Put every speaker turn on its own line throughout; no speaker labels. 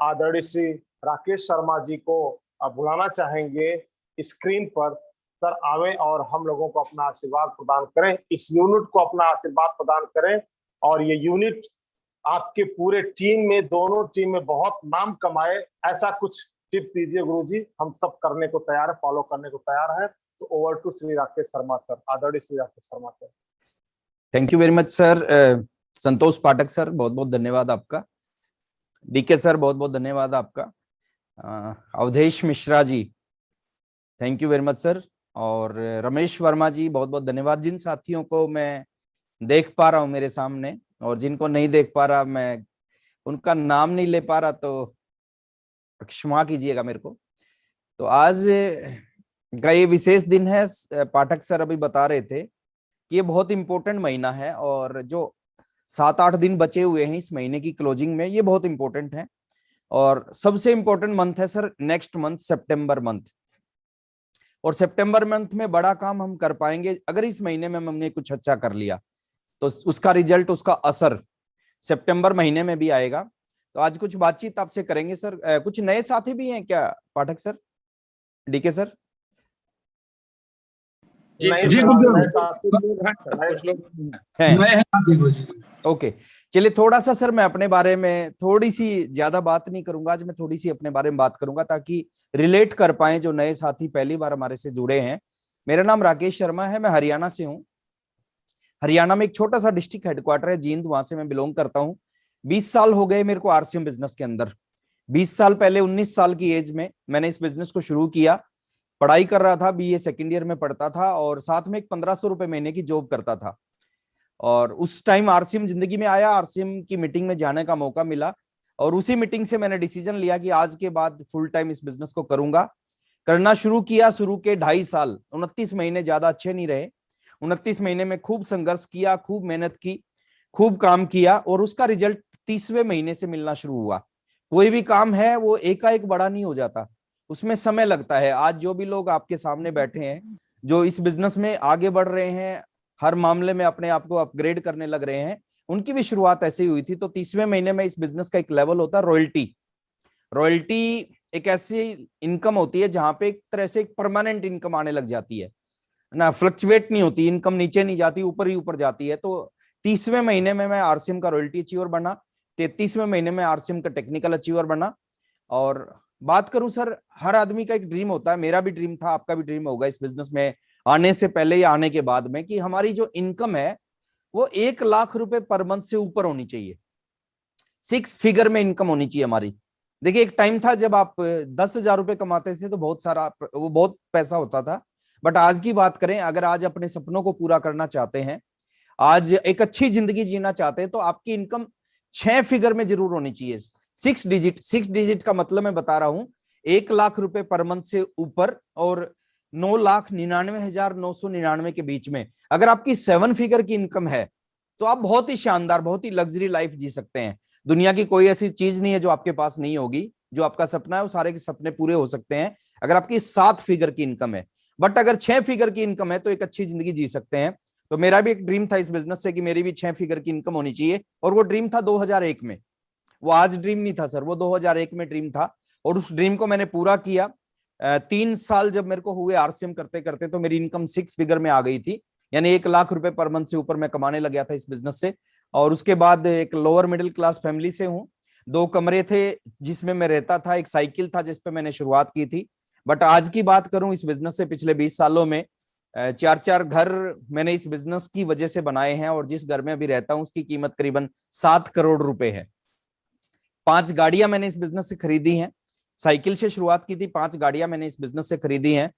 आदरणीय श्री राकेश शर्मा जी को बुलाना चाहेंगे स्क्रीन पर। सर आवे और हम लोगों को अपना आशीर्वाद प्रदान करें, इस यूनिट को अपना आशीर्वाद प्रदान करें। और ये यूनिट आपके पूरे टीम में, दोनों टीम में बहुत नाम कमाए, ऐसा कुछ टिप्स दीजिए गुरुजी। हम सब करने को तैयार है, फॉलो करने को तैयार है। तो over to Shri Rakesh Sharma sir, आदरणीय Shri Rakesh Sharma sir.
Thank you very much sir. Santosh Pathak sir, बहुत बहुत धन्यवाद आपका। डीके सर, बहुत बहुत धन्यवाद आपका। Awadhesh Mishra ji, thank you very much sir. और रमेश वर्मा जी, बहुत बहुत धन्यवाद। जिन साथियों को मैं देख पा रहा हूं मेरे सामने और जिनको नहीं देख पा रहा, मैं उनका नाम नहीं ले पा रहा, तो क्षमा कीजिएगा मेरे को। तो आज का ये विशेष दिन है। पाठक सर अभी बता रहे थे कि ये बहुत इंपॉर्टेंट महीना है और जो 7-8 दिन बचे हुए हैं इस महीने की क्लोजिंग में, ये बहुत इंपॉर्टेंट है। और सबसे इंपॉर्टेंट मंथ है सर नेक्स्ट मंथ, सितंबर मंथ। और सितंबर मंथ में बड़ा काम हम कर पाएंगे अगर इस महीने में हमने कुछ अच्छा कर लिया, तो उसका रिजल्ट, उसका असर सितंबर महीने में भी आएगा। तो आज कुछ बातचीत आपसे करेंगे सर। कुछ नए साथी भी हैं क्या पाठक सर, डीके सर? ओके, चलिए थोड़ा सा सर मैं अपने बारे में थोड़ी सी, ज्यादा बात नहीं करूंगा आज, मैं थोड़ी सी अपने बारे में बात करूंगा ताकि रिलेट कर पाए जो नए साथी पहली बार हमारे से जुड़े हैं। मेरा नाम राकेश शर्मा है, मैं हरियाणा से हूँ। हरियाणा में एक छोटा सा डिस्ट्रिक्ट हेडक्वार्टर है जींद, वहां से मैं बिलोंग करता हूँ। 20 साल हो गए मेरे को आरसीएम बिजनेस के अंदर। 20 साल पहले 19 साल की एज में मैंने इस बिजनेस को शुरू किया। पढ़ाई कर रहा था, बीए सेकेंड ईयर में पढ़ता था और साथ में एक 1500 रुपए महीने की जॉब करता था। और उस टाइम आरसीएम जिंदगी में आया, आरसीएम की मीटिंग में जाने का मौका मिला और उसी मीटिंग से मैंने डिसीजन लिया कि आज के बाद फुल टाइम इस बिजनेस को करूंगा। करना शुरू किया। शुरू के 2.5 साल, 29 महीने ज्यादा अच्छे नहीं रहे। 29 महीने में खूब संघर्ष किया, खूब मेहनत की, खूब काम किया और उसका रिजल्ट 30वें महीने से मिलना शुरू हुआ। कोई भी काम है वो एकाएक बड़ा नहीं हो जाता, उसमें समय लगता है। आज जो भी लोग आपके सामने बैठे हैं, जो इस बिजनेस में आगे बढ़ रहे हैं, हर मामले में अपने आप को अपग्रेड करने लग रहे हैं, उनकी भी शुरुआत ऐसे ही हुई थी। तो 30वें महीने में इस बिजनेस का एक लेवल होता है रॉयल्टी। रॉयल्टी एक ऐसी इनकम होती है जहां पे एक तरह से एक परमानेंट इनकम आने लग जाती है ना, फ्लक्चुएट नहीं होती इनकम, नीचे नहीं जाती, ऊपर ही ऊपर जाती है। तो 30वें महीने में मैं आरसीएम का रॉयल्टी अचीवर बना। 33वें महीने में आरसीएम का टेक्निकल अचीवर बना। और बात करूं सर, हर आदमी का एक ड्रीम होता है, मेरा भी ड्रीम था, आपका भी ड्रीम होगा इस बिजनेस में आने से पहले या आने के बाद में, कि हमारी जो इनकम है वो 1 लाख रुपए पर मंथ से ऊपर होनी चाहिए। 6 फिगर में इनकम होनी चाहिए हमारी। देखिए एक टाइम था जब आप 10,000 रुपए कमाते थे तो बहुत सारा, वो बहुत पैसा होता था। बट आज की बात करें, अगर आज अपने सपनों को पूरा करना चाहते हैं, आज एक अच्छी जिंदगी जीना चाहते हैं, तो आपकी इनकम 6 फिगर में जरूर होनी चाहिए। 6 डिजिट का मतलब मैं बता रहा हूं, 1 लाख रुपए पर मंथ से ऊपर और 9,99,999 के बीच में अगर आपकी 7 फिगर की इनकम है तो आप बहुत ही शानदार, बहुत ही लग्जरी लाइफ जी सकते हैं। दुनिया की कोई ऐसी चीज नहीं है जो आपके पास नहीं होगी। जो आपका सपना है वो सारे के सपने पूरे हो सकते हैं अगर आपकी 7 फिगर की इनकम है। बट अगर 6 फिगर की इनकम है तो एक अच्छी जिंदगी जी सकते हैं। तो मेरा भी एक ड्रीम था इस बिजनेस से कि मेरी भी 6 फिगर की इनकम होनी चाहिए, और वो ड्रीम था 2001 में। वो आज ड्रीम नहीं था सर, वो 2001 में ड्रीम था और उस ड्रीम को मैंने पूरा किया। 3 साल जब मेरे को हुए आरसीएम करते करते तो मेरी इनकम 6 फिगर में आ गई थी, यानी 1 लाख रुपए पर मंथ से ऊपर मैं कमाने लग गया था इस बिजनेस से। और उसके बाद एक लोअर मिडिल क्लास फैमिली से हूँ। 2 कमरे थे जिसमें मैं रहता था, एक साइकिल था जिसपे मैंने शुरुआत की थी। बट आज की बात करूं, इस बिजनेस से पिछले 20 सालों में 4 घर मैंने इस बिजनेस की वजह से बनाए हैं, और जिस घर में अभी रहता हूं उसकी कीमत करीबन 7 करोड़ रुपए है। 5 गाड़ियां मैंने इस बिजनेस से खरीदी हैं। साइकिल से शुरुआत की थी, 5 गाड़ियां मैंने इस बिजनेस से खरीदी हैं।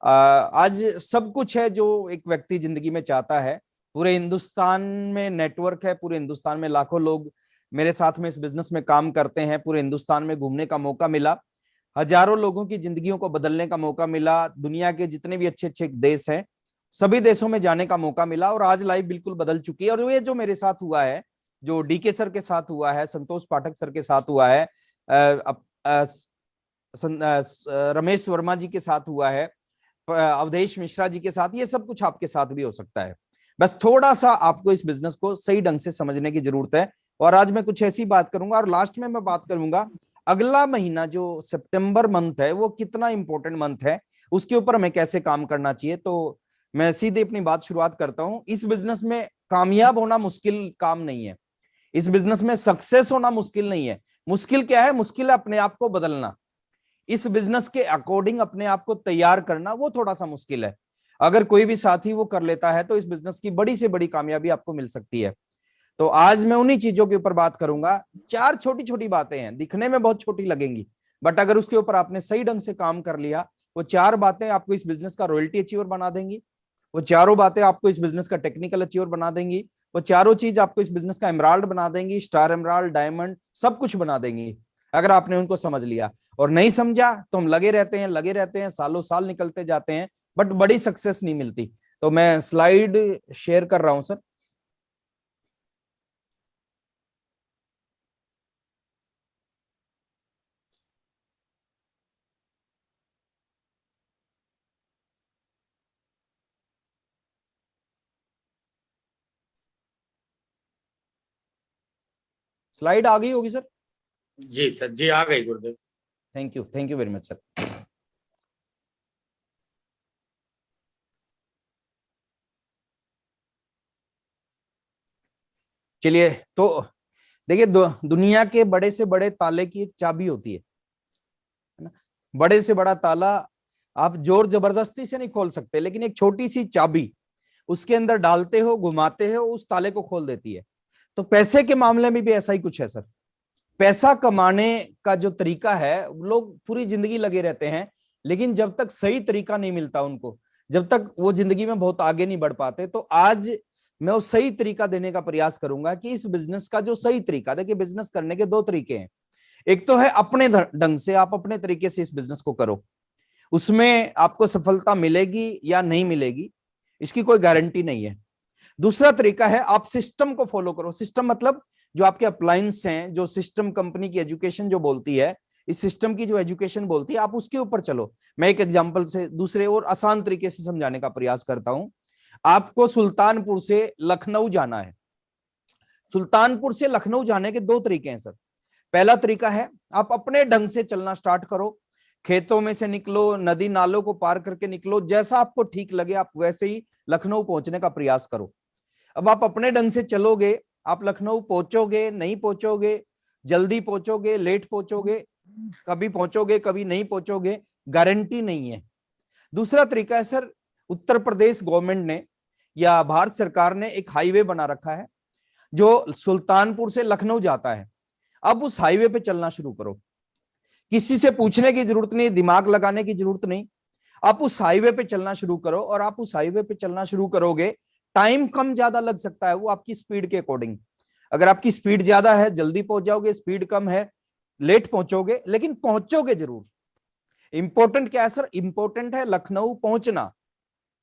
आज सब कुछ है जो एक व्यक्ति जिंदगी में चाहता है। पूरे हिंदुस्तान में नेटवर्क है, पूरे हिंदुस्तान में लाखों लोग मेरे साथ में इस बिजनेस में काम करते हैं। पूरे हिंदुस्तान में घूमने का मौका मिला, हजारों लोगों की जिंदगियों को बदलने का मौका मिला। दुनिया के जितने भी अच्छे अच्छे देश हैं, सभी देशों में जाने का मौका मिला, और आज लाइफ बिल्कुल बदल चुकी है। और ये जो मेरे साथ हुआ है, जो डीके सर के साथ हुआ है, संतोष पाठक सर के साथ हुआ है, रमेश वर्मा जी के साथ हुआ है, अवधेश मिश्रा जी के साथ, ये सब कुछ आपके साथ भी हो सकता है। बस थोड़ा सा आपको इस बिजनेस को सही ढंग से समझने की जरूरत है। और आज मैं कुछ ऐसी बात करूंगा और लास्ट में मैं बात करूंगा अगला महीना जो सितंबर मंथ है वो कितना इंपॉर्टेंट मंथ है, उसके ऊपर हमें कैसे काम करना चाहिए। तो मैं सीधे अपनी बात शुरुआत करता हूं। इस बिजनेस में कामयाब होना मुश्किल काम नहीं है, इस बिजनेस में सक्सेस होना मुश्किल नहीं है। मुश्किल क्या है? मुश्किल है अपने आप को बदलना, इस बिजनेस के अकॉर्डिंग अपने आप को तैयार करना, वो थोड़ा सा मुश्किल है। अगर कोई भी साथी वो कर लेता है तो इस बिजनेस की बड़ी से बड़ी कामयाबी आपको मिल सकती है। तो आज मैं उन्हीं चीजों के ऊपर बात करूंगा। चार छोटी छोटी बातें हैं, दिखने में बहुत छोटी लगेंगी, बट अगर उसके ऊपर आपने सही ढंग से काम कर लिया, वो चार बातें आपको इस बिजनेस का रॉयल्टी अचीवर बना देंगी। वो चारों बातें आपको इस बिजनेस का टेक्निकल अचीवर बना देंगी। वो चारों चीज आपको इस बिजनेस का एमराल्ड बना देंगी, स्टार एमराल्ड, डायमंड, सब कुछ बना देंगी, अगर आपने उनको समझ लिया। और नहीं समझा तो हम लगे रहते हैं, सालों साल निकलते जाते हैं, बट बड़ी सक्सेस नहीं मिलती। तो मैं स्लाइड शेयर कर रहा हूं सर। स्लाइड आ गई होगी सर?
जी सर, जी आ गई गुरुदेव।
Thank you very much sir. चलिए, तो देखिए, दुनिया के बड़े से बड़े ताले की एक चाबी होती है ना। बड़े से बड़ा ताला आप जोर जबरदस्ती से नहीं खोल सकते, लेकिन एक छोटी सी चाबी उसके अंदर डालते हो, घुमाते हो, उस ताले को खोल देती है। तो पैसे के मामले में भी ऐसा ही कुछ है सर। पैसा कमाने का जो तरीका है, लोग पूरी जिंदगी लगे रहते हैं, लेकिन जब तक सही तरीका नहीं मिलता उनको, जब तक वो जिंदगी में बहुत आगे नहीं बढ़ पाते। तो आज मैं वो सही तरीका देने का प्रयास करूंगा कि इस बिजनेस का जो सही तरीका, देखिए बिजनेस करने के दो तरीके हैं। एक तो है अपने ढंग से, आप अपने तरीके से इस बिजनेस को करो, उसमें आपको सफलता मिलेगी या नहीं मिलेगी इसकी कोई गारंटी नहीं है। दूसरा तरीका है आप सिस्टम को फॉलो करो। सिस्टम मतलब जो आपके अप्लायंस हैं, जो सिस्टम कंपनी की एजुकेशन जो बोलती है, इस सिस्टम की जो एजुकेशन बोलती है, आप उसके ऊपर चलो। मैं एक एग्जांपल से दूसरे और आसान तरीके से समझाने का प्रयास करता हूं। आपको सुल्तानपुर से लखनऊ जाना है। सुल्तानपुर से लखनऊ जाने के दो तरीके हैं सर। पहला तरीका है आप अपने ढंग से चलना स्टार्ट करो, खेतों में से निकलो, नदी नालों को पार करके निकलो, जैसा आपको ठीक लगे आप वैसे ही लखनऊ पहुंचने का प्रयास करो। अब आप अपने ढंग से चलोगे, आप लखनऊ पहुंचोगे, नहीं पहुंचोगे, जल्दी पहुंचोगे, लेट पहुंचोगे, कभी पहुंचोगे कभी नहीं पहुंचोगे, गारंटी नहीं है। दूसरा तरीका है सर, उत्तर प्रदेश गवर्नमेंट ने या भारत सरकार ने एक हाईवे बना रखा है जो सुल्तानपुर से लखनऊ जाता है। अब उस हाईवे पे चलना शुरू करो, किसी से पूछने की जरूरत नहीं, दिमाग लगाने की जरूरत नहीं, आप उस हाईवे पे चलना शुरू करो। और आप उस हाईवे पे चलना शुरू करोगे, टाइम कम ज्यादा लग सकता है, वो आपकी स्पीड के अकॉर्डिंग। अगर आपकी स्पीड ज्यादा है जल्दी पहुंच जाओगे, स्पीड कम है लेट पहुंचोगे, लेकिन पहुंचोगे जरूर। इंपॉर्टेंट क्या है सर? इंपॉर्टेंट है लखनऊ पहुंचना,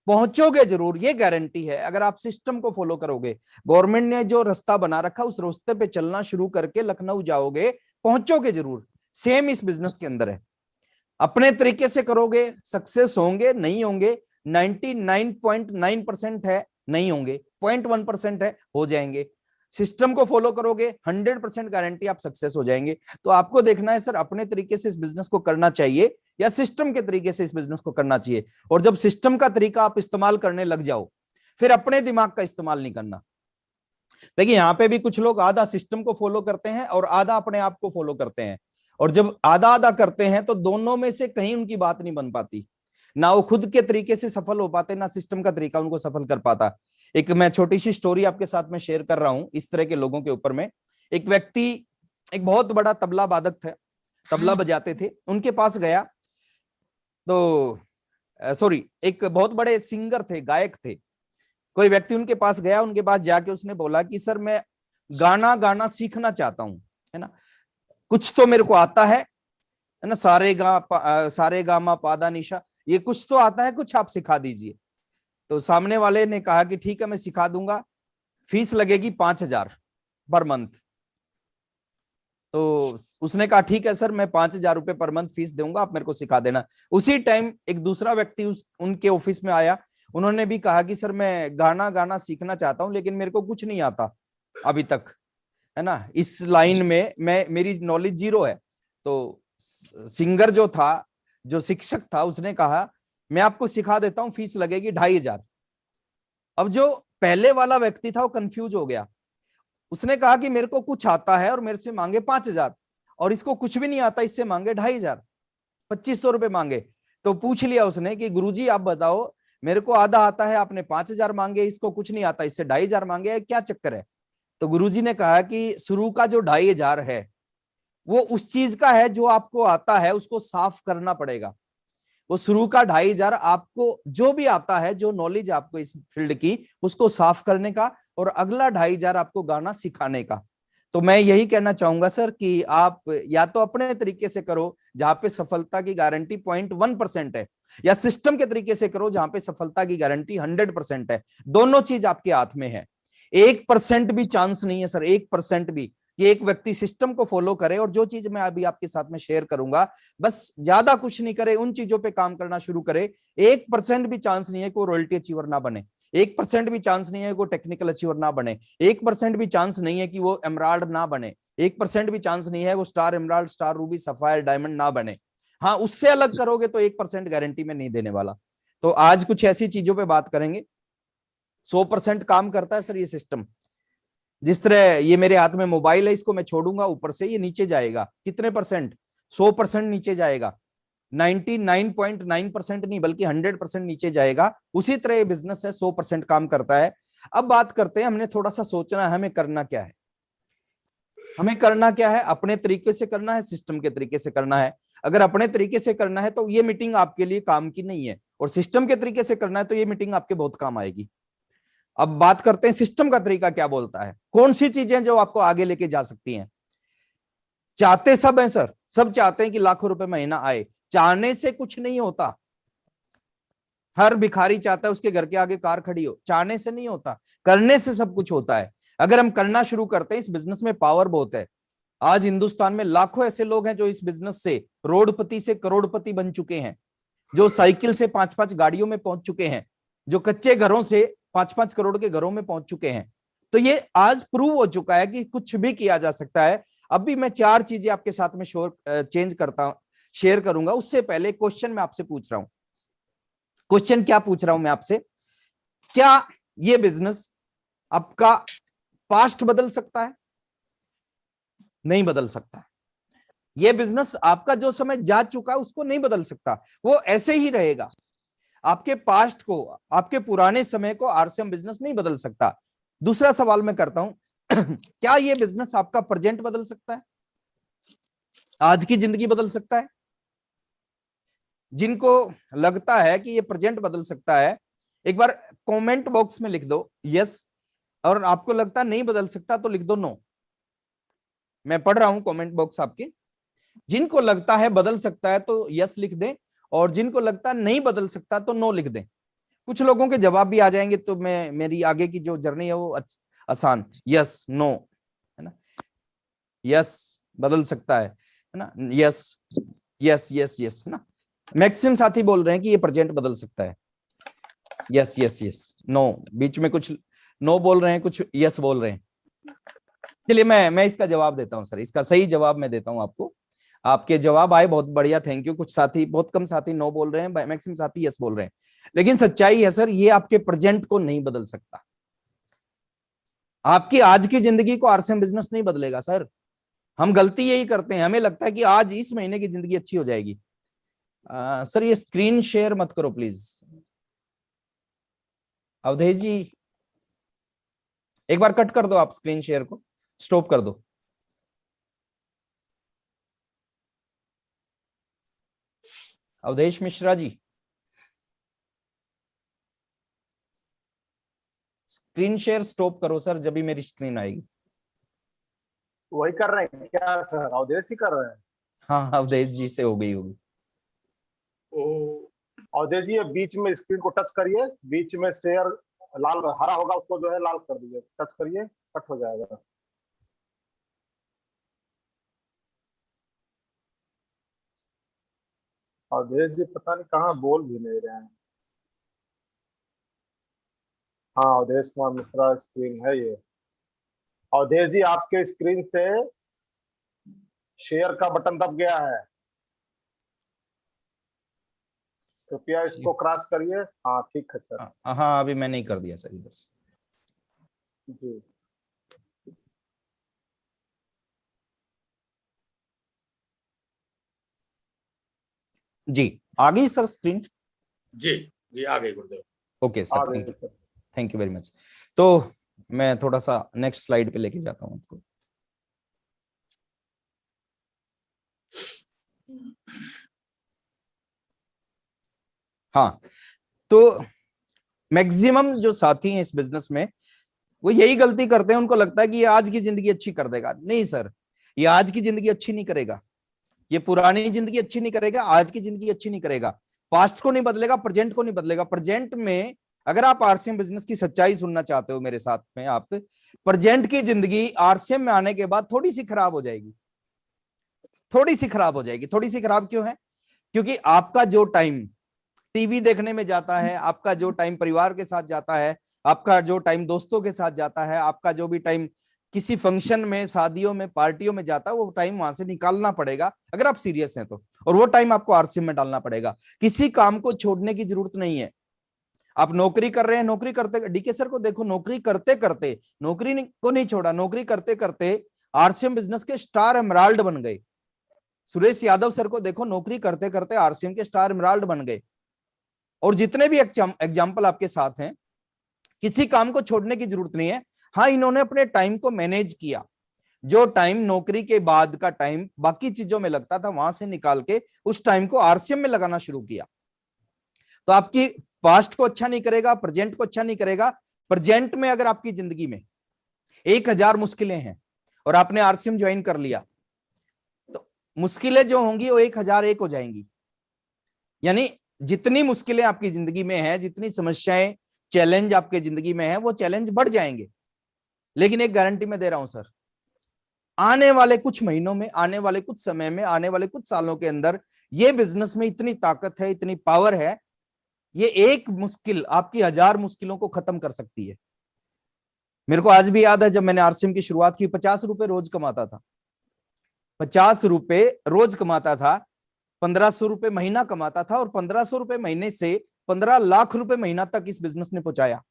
पहुंचोगे जरूर, ये गारंटी है अगर आप सिस्टम को फॉलो करोगे। गवर्नमेंट ने जो रास्ता बना रखा उस रास्ते पे चलना शुरू करके लखनऊ जाओगे, पहुंचोगे जरूर। सेम इस बिजनेस के अंदर है, अपने तरीके से करोगे सक्सेस होंगे, नहीं होंगे 99.9% है नहीं होंगे, 0.1% है हो जाएंगे। सिस्टम को फॉलो करोगे 100% गारंटी आप सक्सेस हो जाएंगे। तो आपको देखना है सर अपने तरीके से इस बिजनेस को करना चाहिए या सिस्टम के तरीके से इस बिजनेस को करना चाहिए। और जब सिस्टम का तरीका आप इस्तेमाल करने लग जाओ, फिर अपने दिमाग का इस्तेमाल नहीं करना। देखिए यहाँ पे भी कुछ लोग आधा सिस्टम को फॉलो करते हैं और आधा अपने आप को फॉलो करते हैं, और जब आधा आधा करते हैं तो दोनों में से कहीं उनकी बात नहीं बन पाती, ना वो खुद के तरीके से सफल हो पाते, ना सिस्टम का तरीका उनको सफल कर पाता। एक मैं छोटी सी स्टोरी आपके साथ में शेयर कर रहा हूं इस तरह के लोगों के ऊपर में। एक व्यक्ति, एक बहुत बड़ा तबला वादक थे, तबला बजाते थे, उनके पास गया तो सॉरी एक बहुत बड़े सिंगर थे, गायक थे। कोई व्यक्ति उनके पास गया, उनके पास जाके उसने बोला कि सर मैं गाना गाना सीखना चाहता हूं, है ना, कुछ तो मेरे को आता है ना, सारे गामा पादा निशा, ये कुछ तो आता है, कुछ आप सिखा दीजिए। तो सामने वाले ने कहा कि ठीक है मैं सिखा दूंगा, फीस लगेगी 5,000 पर मंथ। तो उसने कहा ठीक है सर, मैं 5,000 रुपए पर मंथ फीस दूंगा, आप मेरे को सिखा देना। उसी टाइम एक दूसरा व्यक्ति उनके ऑफिस में आया, उन्होंने भी कहा कि सर मैं गाना गाना सीखना चाहता हूं, लेकिन मेरे को कुछ नहीं आता अभी तक, है ना, इस लाइन में मेरी नॉलेज जीरो है। तो सिंगर जो था, जो शिक्षक था, उसने कहा मैं आपको सिखा देता हूं, फीस लगेगी 2,500। अब जो पहले वाला व्यक्ति था वो कंफ्यूज हो गया, उसने कहा कि मेरे को कुछ आता है और मेरे से मांगे 5,000, और इसको कुछ भी नहीं आता, इससे मांगे 2,500, 2,500 रुपए मांगे। तो पूछ लिया उसने कि गुरुजी आप बताओ, मेरे को आधा आता है, आपने 5,000 मांगे, इसको कुछ नहीं आता, इससे 2,500 मांगे, क्या चक्कर है? तो गुरुजी ने कहा कि शुरू का जो 2,500 है वो उस चीज का है जो आपको आता है, उसको साफ करना पड़ेगा। वो शुरू का 2,500 आपको जो भी आता है, जो नॉलेज आपको इस फील्ड की, उसको साफ करने का, और अगला 2,500 आपको गाना सिखाने का। तो मैं यही कहना चाहूंगा सर कि आप या तो अपने तरीके से करो जहां पे सफलता की गारंटी 0.1% है, या सिस्टम के तरीके से करो जहां पे सफलता की गारंटी 100% है। दोनों चीज आपके हाथ में है। 1% भी चांस नहीं है सर, 1% भी कि एक व्यक्ति सिस्टम को फॉलो करे, और जो चीज मैं अभी आपके साथ में शेयर करूंगा, बस ज्यादा कुछ नहीं करे, उन चीजों पे काम करना शुरू करे। 1% भी चांस नहीं है कि वो रॉयल्टी अचीवर ना बने, 1% भी चांस नहीं है कि वो टेक्निकल अचीवर ना बने, 1% भी चांस नहीं है कि वो एमराल्ड ना बने, 1% भी चांस नहीं है वो star emerald, star Ruby, sapphire, diamond ना बने। हाँ, उससे अलग करोगे तो 1% गारंटी में नहीं देने वाला। तो आज कुछ ऐसी चीजों पे बात करेंगे। 100% काम करता है सर ये सिस्टम। जिस तरह ये मेरे हाथ में मोबाइल है, इसको मैं छोड़ूंगा, ऊपर से ये नीचे जाएगा, कितने परसेंट? 100% नीचे जाएगा। 99.9% नहीं बल्कि 100% नीचे जाएगा। उसी तरह ये बिजनेस है, 100% काम करता है। अब बात करते हैं, हमने थोड़ा सा सोचना है हमें करना क्या है। हमें करना क्या है? अपने तरीके से करना है, सिस्टम के तरीके से करना है। अगर अपने तरीके से करना है तो ये मीटिंग आपके लिए काम की नहीं है, और सिस्टम के तरीके से करना है तो ये मीटिंग आपके बहुत काम आएगी। अब बात करते हैं सिस्टम का तरीका क्या बोलता है, कौन सी चीजें जो आपको आगे लेके जा सकती हैं। चाहते सब हैं सर, सब चाहते हैं कि लाखों रुपए महीना आए। चाहने से कुछ नहीं होता। हर भिखारी चाहता है उसके घर के आगे कार खड़ी हो, चाहने से नहीं होता, करने से सब कुछ होता है। अगर हम करना शुरू करते हैं, इस बिजनेस में पावर बहुत है। आज हिंदुस्तान में लाखों ऐसे लोग हैं जो इस बिजनेस से रोडपति से करोड़पति बन चुके हैं, जो साइकिल से 5-5 गाड़ियों में पहुंच चुके हैं, जो कच्चे घरों से 5-5 करोड़ के घरों में पहुंच चुके हैं। तो ये आज प्रूव हो चुका है कि कुछ भी किया जा सकता है। अभी मैं 4 चीजें आपके साथ में चेंज करता हूं, शेयर करूंगा। उससे पहले क्वेश्चन मैं आपसे पूछ रहा हूं। क्वेश्चन क्या पूछ रहा हूं मैं आपसे? क्या ये बिजनेस आपका पास्ट बदल सकता है? नहीं बदल सकता है। ये बिजनेस आपका जो समय जा चुका है उसको नहीं बदल सकता, वो ऐसे ही रहेगा। आपके पास्ट को, आपके पुराने समय को आरसीएम बिजनेस नहीं बदल सकता। दूसरा सवाल मैं करता हूं क्या ये बिजनेस आपका प्रेजेंट बदल सकता है? आज की जिंदगी बदल सकता है? जिनको लगता है कि ये प्रेजेंट बदल सकता है, एक बार कमेंट बॉक्स में लिख दो यस, और आपको लगता नहीं बदल सकता तो लिख दो नो। मैं पढ़ रहा हूं कमेंट बॉक्स आपके। जिनको लगता है बदल सकता है तो यस लिख दें, और जिनको लगता नहीं बदल सकता तो नो लिख दें। कुछ लोगों के जवाब भी आ जाएंगे तो मैं, मेरी आगे की जो जर्नी है वो आसान। यस नो, है ना? यस बदल सकता है ना? यस यस यस यस, है ना? मैक्सिमम साथी बोल रहे हैं कि ये प्रेजेंट बदल सकता है। यस यस यस, नो, बीच में कुछ नो बोल रहे हैं, कुछ यस बोल रहे हैं। चलिए मैं इसका जवाब देता हूं सर, इसका सही जवाब मैं देता हूं आपको। आपके जवाब आए, बहुत बढ़िया, थैंक यू। कुछ साथी, बहुत कम साथी नो बोल रहे हैं, मैक्सिमम साथी यस बोल रहे हैं। लेकिन सच्चाई है सर, ये आपके प्रेजेंट को नहीं बदल सकता। आपकी आज की जिंदगी को आरसीएम बिजनेस नहीं बदलेगा सर। हम गलती यही करते हैं, हमें लगता है कि आज इस महीने की जिंदगी अच्छी हो जाएगी। सर ये स्क्रीन शेयर मत करो प्लीज। अवधेश जी, एक बार कट कर दो, आप स्क्रीन शेयर को स्टॉप कर दो। अवधेश मिश्रा जी, स्क्रीन शेयर स्टॉप करो सर, जब भी मेरी स्क्रीन आएगी।
वही कर रहे हैं क्या सर? अवधेश ही कर रहे हैं?
हाँ, अवधेश जी से हो गई होगी।
अवधेश जी, ये बीच में स्क्रीन को टच करिए, बीच में शेयर लाल हरा होगा, उसको जो है लाल कर दीजिए, टच करिए, कट हो जाएगा। अवधेश जी पता नहीं कहाँ, बोल भी नहीं रहे हैं। हाँ, अवधेश कुमार मिश्रा स्क्रीन है ये। अवधेश जी, आपके स्क्रीन से शेयर का बटन दब गया है, कृपया इसको क्रॉस करिए। हाँ ठीक है सर।
हाँ अभी मैंने ही कर दिया सर इधर से।
जी
जी आ गई सर स्क्रीन।
जी जी आ गई गुरुदेव।
ओके
आ
सर,
गए sir.
Thank you very much. तो मैं थोड़ा सा नेक्स्ट स्लाइड पे लेके जाता हूँ आपको। हाँ, तो मैक्सिमम जो साथी हैं इस बिजनेस में वो यही गलती करते हैं, उनको लगता है कि ये आज की जिंदगी अच्छी कर देगा। नहीं सर, ये आज की जिंदगी अच्छी नहीं करेगा, ये पुरानी जिंदगी अच्छी नहीं करेगा, आज की जिंदगी अच्छी नहीं करेगा। पास्ट को नहीं बदलेगा, प्रेजेंट को नहीं बदलेगा। प्रेजेंट में अगर आप आरसीएम बिजनेस की सच्चाई सुनना चाहते हो मेरे साथ में, आप प्रेजेंट की जिंदगी आरसीएम में आने के बाद थोड़ी सी खराब हो जाएगी, थोड़ी सी खराब हो जाएगी। थोड़ी सी खराब क्यों है? क्योंकि आपका जो टाइम टीवी देखने में जाता है, आपका जो टाइम परिवार के साथ जाता है, आपका जो टाइम दोस्तों के साथ जाता है, आपका जो भी टाइम किसी फंक्शन में, शादियों में, पार्टियों में जाता है, वो टाइम वहां से निकालना पड़ेगा अगर आप सीरियस हैं तो। और वो टाइम आपको आरसीएम में डालना पड़ेगा। किसी काम को छोड़ने की जरूरत नहीं है। आप नौकरी कर रहे हैं, नौकरी करते, डीके सर को देखो, नौकरी करते करते नौकरी को नहीं छोड़ा, नौकरी करते करते आरसीएम बिजनेस के स्टार एमराल्ड बन गए। सुरेश यादव सर को देखो, नौकरी करते करते आरसीएम के स्टार एमराल्ड बन गए। और जितने भी एग्जाम्पल आपके साथ हैं, किसी काम को छोड़ने की जरूरत नहीं है। हाँ, इन्होंने अपने टाइम को मैनेज किया। जो टाइम नौकरी के बाद का टाइम बाकी चीजों में लगता था, वहां से निकाल के उस टाइम को आरसीएम में लगाना शुरू किया। तो आपकी पास्ट को अच्छा नहीं करेगा, प्रेजेंट को अच्छा नहीं करेगा। प्रेजेंट में अगर आपकी जिंदगी में 1000 मुश्किलें हैं और आपने आरसीएम ज्वाइन कर लिया, तो मुश्किलें जो होंगी वो 1001 हो जाएंगी। यानी जितनी मुश्किलें आपकी जिंदगी में हैं, जितनी समस्याएं, चैलेंज आपके जिंदगी में है, वो चैलेंज बढ़ जाएंगे। लेकिन एक गारंटी मैं दे रहा हूं सर, आने वाले कुछ महीनों में, आने वाले कुछ समय में, आने वाले कुछ सालों के अंदर ये बिजनेस में इतनी ताकत है, इतनी पावर है, ये एक मुश्किल आपकी 1000 मुश्किलों को खत्म कर सकती है। मेरे को आज भी याद है, जब मैंने आरसीएम की शुरुआत की, 50 रुपए रोज कमाता था, 50 रुपए रोज कमाता था, 1500 रुपए महीना कमाता था, और 1500 रुपए महीने से 15 लाख रुपए महीना तक इस बिजनेस ने पहुंचाया।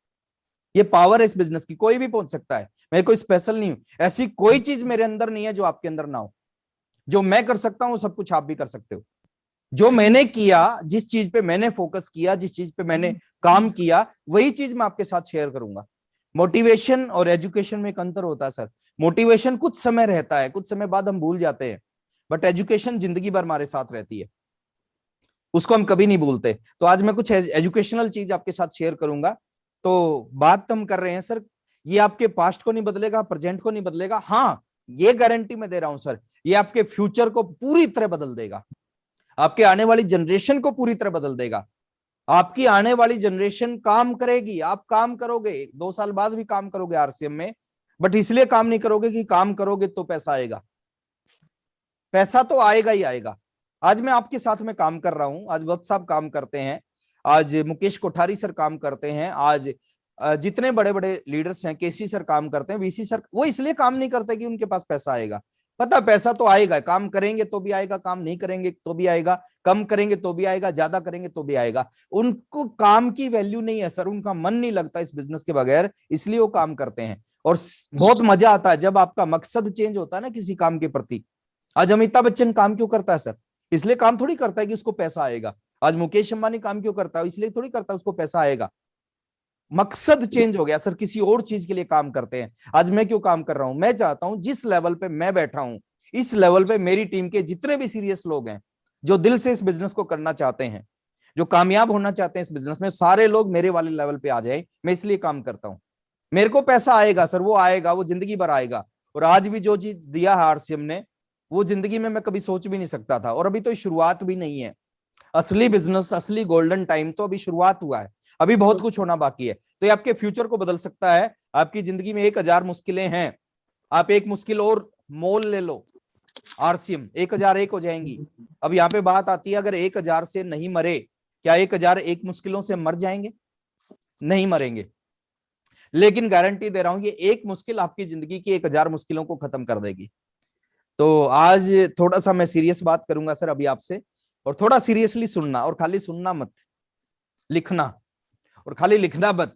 ये पावर है इस बिजनेस की, कोई भी पहुंच सकता है। मैं कोई स्पेशल नहीं हूं, ऐसी कोई चीज मेरे अंदर नहीं है जो आपके अंदर ना हो। जो मैं कर सकता हूं सब कुछ आप भी कर सकते हो। जो मैंने किया, जिस चीज पे मैंने फोकस किया, जिस चीज पे मैंने काम किया, वही चीज मैं आपके साथ शेयर करूंगा। मोटिवेशन और एजुकेशन में एक अंतर होता है सर। मोटिवेशन कुछ समय रहता है, कुछ समय बाद हम भूल जाते हैं, बट एजुकेशन जिंदगी भर हमारे साथ रहती है, उसको हम कभी नहीं भूलते। तो आज मैं कुछ एजुकेशनल चीज आपके साथ शेयर करूंगा। तो बात हम कर रहे हैं सर, ये आपके पास्ट को नहीं बदलेगा, प्रेजेंट को नहीं बदलेगा। हाँ, ये गारंटी मैं दे रहा हूं सर, ये आपके फ्यूचर को पूरी तरह बदल देगा, आपके आने वाली जनरेशन को पूरी तरह बदल देगा। आपकी आने वाली जनरेशन काम करेगी, आप काम करोगे, 2 साल बाद भी काम करोगे आरसीएम में, बट इसलिए काम नहीं करोगे कि काम करोगे तो पैसा आएगा। पैसा तो आएगा ही आएगा। आज मैं आपके साथ में काम कर रहा हूं, आज वत्स साहब काम करते हैं, आज मुकेश कोठारी सर काम करते हैं, आज जितने बड़े बड़े लीडर्स हैं, केसी सर काम करते हैं, वीसी सर, वो इसलिए काम नहीं करते कि उनके पास पैसा आएगा। पता, पैसा तो आएगा, काम करेंगे तो भी आएगा, काम नहीं करेंगे तो भी आएगा, कम करेंगे तो भी आएगा, ज्यादा करेंगे तो भी आएगा। उनको काम की वैल्यू नहीं है सर, उनका मन नहीं लगता इस बिजनेस के बगैर, इसलिए वो काम करते हैं। और बहुत मजा आता है जब आपका मकसद चेंज होता है ना किसी काम के प्रति। आज अमिताभ बच्चन काम क्यों करता है सर? इसलिए काम थोड़ी करता है कि उसको पैसा आएगा। आज मुकेश अंबानी काम क्यों करता है? इसलिए थोड़ी करता है उसको पैसा आएगा। मकसद चेंज हो गया सर, किसी और चीज के लिए काम करते हैं। आज मैं क्यों काम कर रहा हूं? मैं चाहता हूं जिस लेवल पे मैं बैठा हूं, इस लेवल पे मेरी टीम के जितने भी सीरियस लोग हैं, जो दिल से इस बिजनेस को करना चाहते हैं, जो कामयाब होना चाहते हैं इस बिजनेस में, सारे लोग मेरे वाले लेवल पे आ जाए। मैं इसलिए काम करता हूं। मेरे को पैसा आएगा सर, वो आएगा, वो जिंदगी भर आएगा। और आज भी जो चीज दिया है आरसीएम ने, वो जिंदगी में मैं कभी सोच भी नहीं सकता था। और अभी तो शुरुआत भी नहीं है, असली बिजनेस, असली गोल्डन टाइम तो अभी शुरुआत हुआ है, अभी बहुत कुछ होना बाकी है। तो ये आपके फ्यूचर को बदल सकता है। आपकी जिंदगी में 1000 मुश्किलें हैं, आप एक मुश्किल और मोल ले लो, आरसीएम 1001 हो जाएंगी। अब यहाँ पे बात आती है, अगर 1000 से नहीं मरे, क्या 1001 मुश्किलों से मर जाएंगे? नहीं मरेंगे। लेकिन गारंटी दे रहा हूं, ये एक मुश्किल आपकी जिंदगी की 1000 मुश्किलों को खत्म कर देगी। तो आज थोड़ा सा मैं सीरियस बात करूंगा सर अभी आपसे, और थोड़ा सीरियसली सुनना, और खाली सुनना मत, लिखना, और खाली लिखना मत,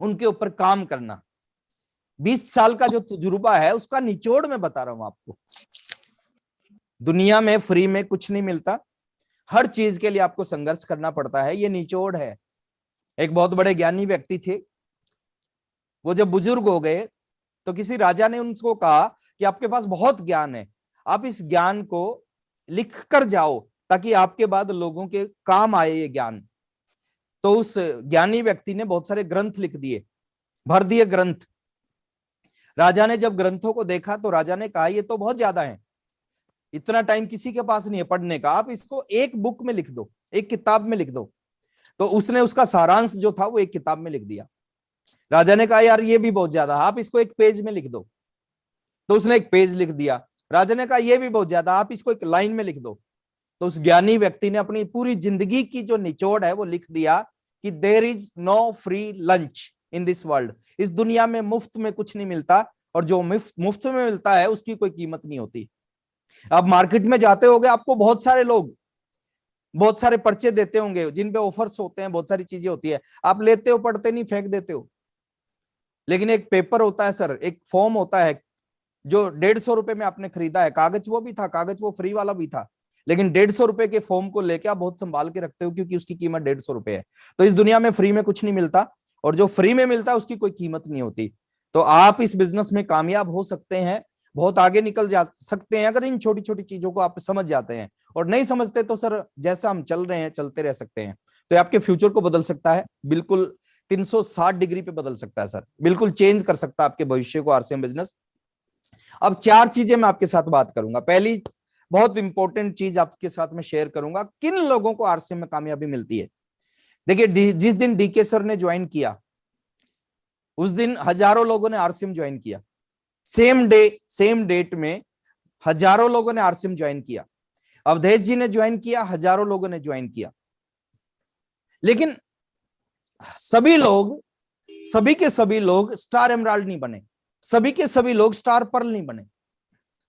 उनके ऊपर काम करना। 20 साल का जो तजुर्बा है उसका निचोड़ मैं बता रहा हूं आपको। दुनिया में फ्री में कुछ नहीं मिलता, हर चीज के लिए आपको संघर्ष करना पड़ता है, ये निचोड़ है। एक बहुत बड़े ज्ञानी व्यक्ति थे, वो जब बुजुर्ग हो गए तो किसी राजा ने उनको कहा कि आपके पास बहुत ज्ञान है, आप इस ज्ञान को लिख कर जाओ ताकि आपके बाद लोगों के काम आए ये ज्ञान। तो उस ज्ञानी व्यक्ति ने बहुत सारे ग्रंथ लिख दिए, भर दिए ग्रंथ। राजा ने जब ग्रंथों को देखा तो राजा ने कहा ये तो बहुत ज्यादा है, इतना टाइम किसी के पास नहीं है पढ़ने का, आप इसको एक बुक में लिख दो, एक किताब में लिख दो। तो उसने उसका सारांश जो था वो एक किताब में लिख दिया। राजा ने कहा यार ये भी बहुत ज्यादा, आप इसको एक पेज में लिख दो। तो उसने एक पेज लिख दिया। राजा ने कहा ये भी बहुत ज्यादा, आप इसको एक लाइन में लिख दो। तो उस ज्ञानी व्यक्ति ने अपनी पूरी जिंदगी की जो निचोड़ है वो लिख दिया कि there is no free lunch in this world. इस दुनिया में मुफ्त में कुछ नहीं मिलता, और जो मुफ्त में मिलता है उसकी कोई कीमत नहीं होती। आप मार्केट में जाते होंगे, आपको बहुत सारे लोग बहुत सारे पर्चे देते होंगे जिन पे ऑफर्स होते हैं, बहुत सारी चीजें होती है, आप लेते हो, पढ़ते नहीं, फेंक देते हो। लेकिन एक पेपर होता है सर, एक फॉर्म होता है जो 150 रुपए में आपने खरीदा है, कागज वो भी था, कागज वो फ्री वाला भी था, लेकिन 150 रुपए के फॉर्म को लेके आप बहुत संभाल के रखते हो क्योंकि उसकी कीमत 150 रुपए है। तो इस दुनिया में फ्री में कुछ नहीं मिलता, और जो फ्री में मिलता है उसकी कोई कीमत नहीं होती। तो आप इस बिजनेस में कामयाब हो सकते हैं, बहुत आगे निकल जा सकते हैं अगर इन छोटी छोटी चीजों को आप समझ जाते हैं। और नहीं समझते तो सर जैसा हम चल रहे हैं चलते रह सकते हैं। तो आपके फ्यूचर को बदल सकता है, बिल्कुल 360 डिग्री पे बदल सकता है सर, बिल्कुल चेंज कर सकता है आपके भविष्य को आरसीएम बिजनेस। अब 4 चीजें मैं आपके साथ बात करूंगा। पहली बहुत इंपॉर्टेंट चीज आपके साथ में शेयर करूंगा, किन लोगों को आरसीएम में कामयाबी मिलती है। देखिए जिस दिन डीके सर ने ज्वाइन किया उस दिन हजारों लोगों ने आरसीएम ज्वाइन किया, सेम डेट में हजारों लोगों ने आरसीएम ज्वाइन किया। अवधेश जी ने ज्वाइन किया, हजारों लोगों ने ज्वाइन किया। लेकिन सभी के सभी लोग स्टार एमराल्ड नहीं बने, सभी के सभी लोग स्टार पर्ल नहीं बने,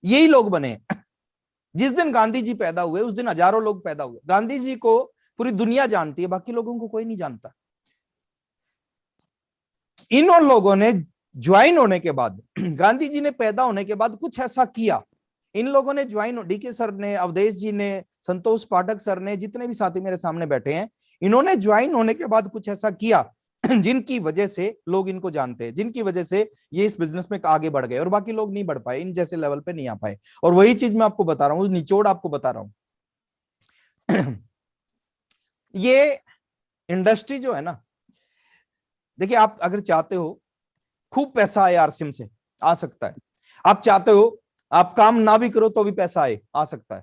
यही लोग बने। जिस दिन गांधी जी पैदा हुए उस दिन हजारों लोग पैदा हुए। गांधी जी को पूरी दुनिया जानती है, बाकी लोगों को कोई नहीं जानता। इन लोगों ने ज्वाइन होने के बाद, गांधी जी ने पैदा होने के बाद कुछ ऐसा किया, इन लोगों ने ज्वाइन, डीके सर ने, अवधेश जी ने, संतोष पाठक सर ने, जितने भी साथी मेरे सामने बैठे हैं, इन्होंने ज्वाइन होने के बाद कुछ ऐसा किया जिनकी वजह से लोग इनको जानते हैं, जिनकी वजह से ये इस बिजनेस में आगे बढ़ गए, और बाकी लोग नहीं बढ़ पाए, इन जैसे लेवल पे नहीं आ पाए। और वही चीज मैं आपको बता रहा हूँ, निचोड़ आपको बता रहा हूं। ये इंडस्ट्री जो है ना, देखिए आप अगर चाहते हो खूब पैसा आए आरसीएम से, आ सकता है। आप चाहते हो आप काम ना भी करो तो भी पैसा आए, आ सकता है।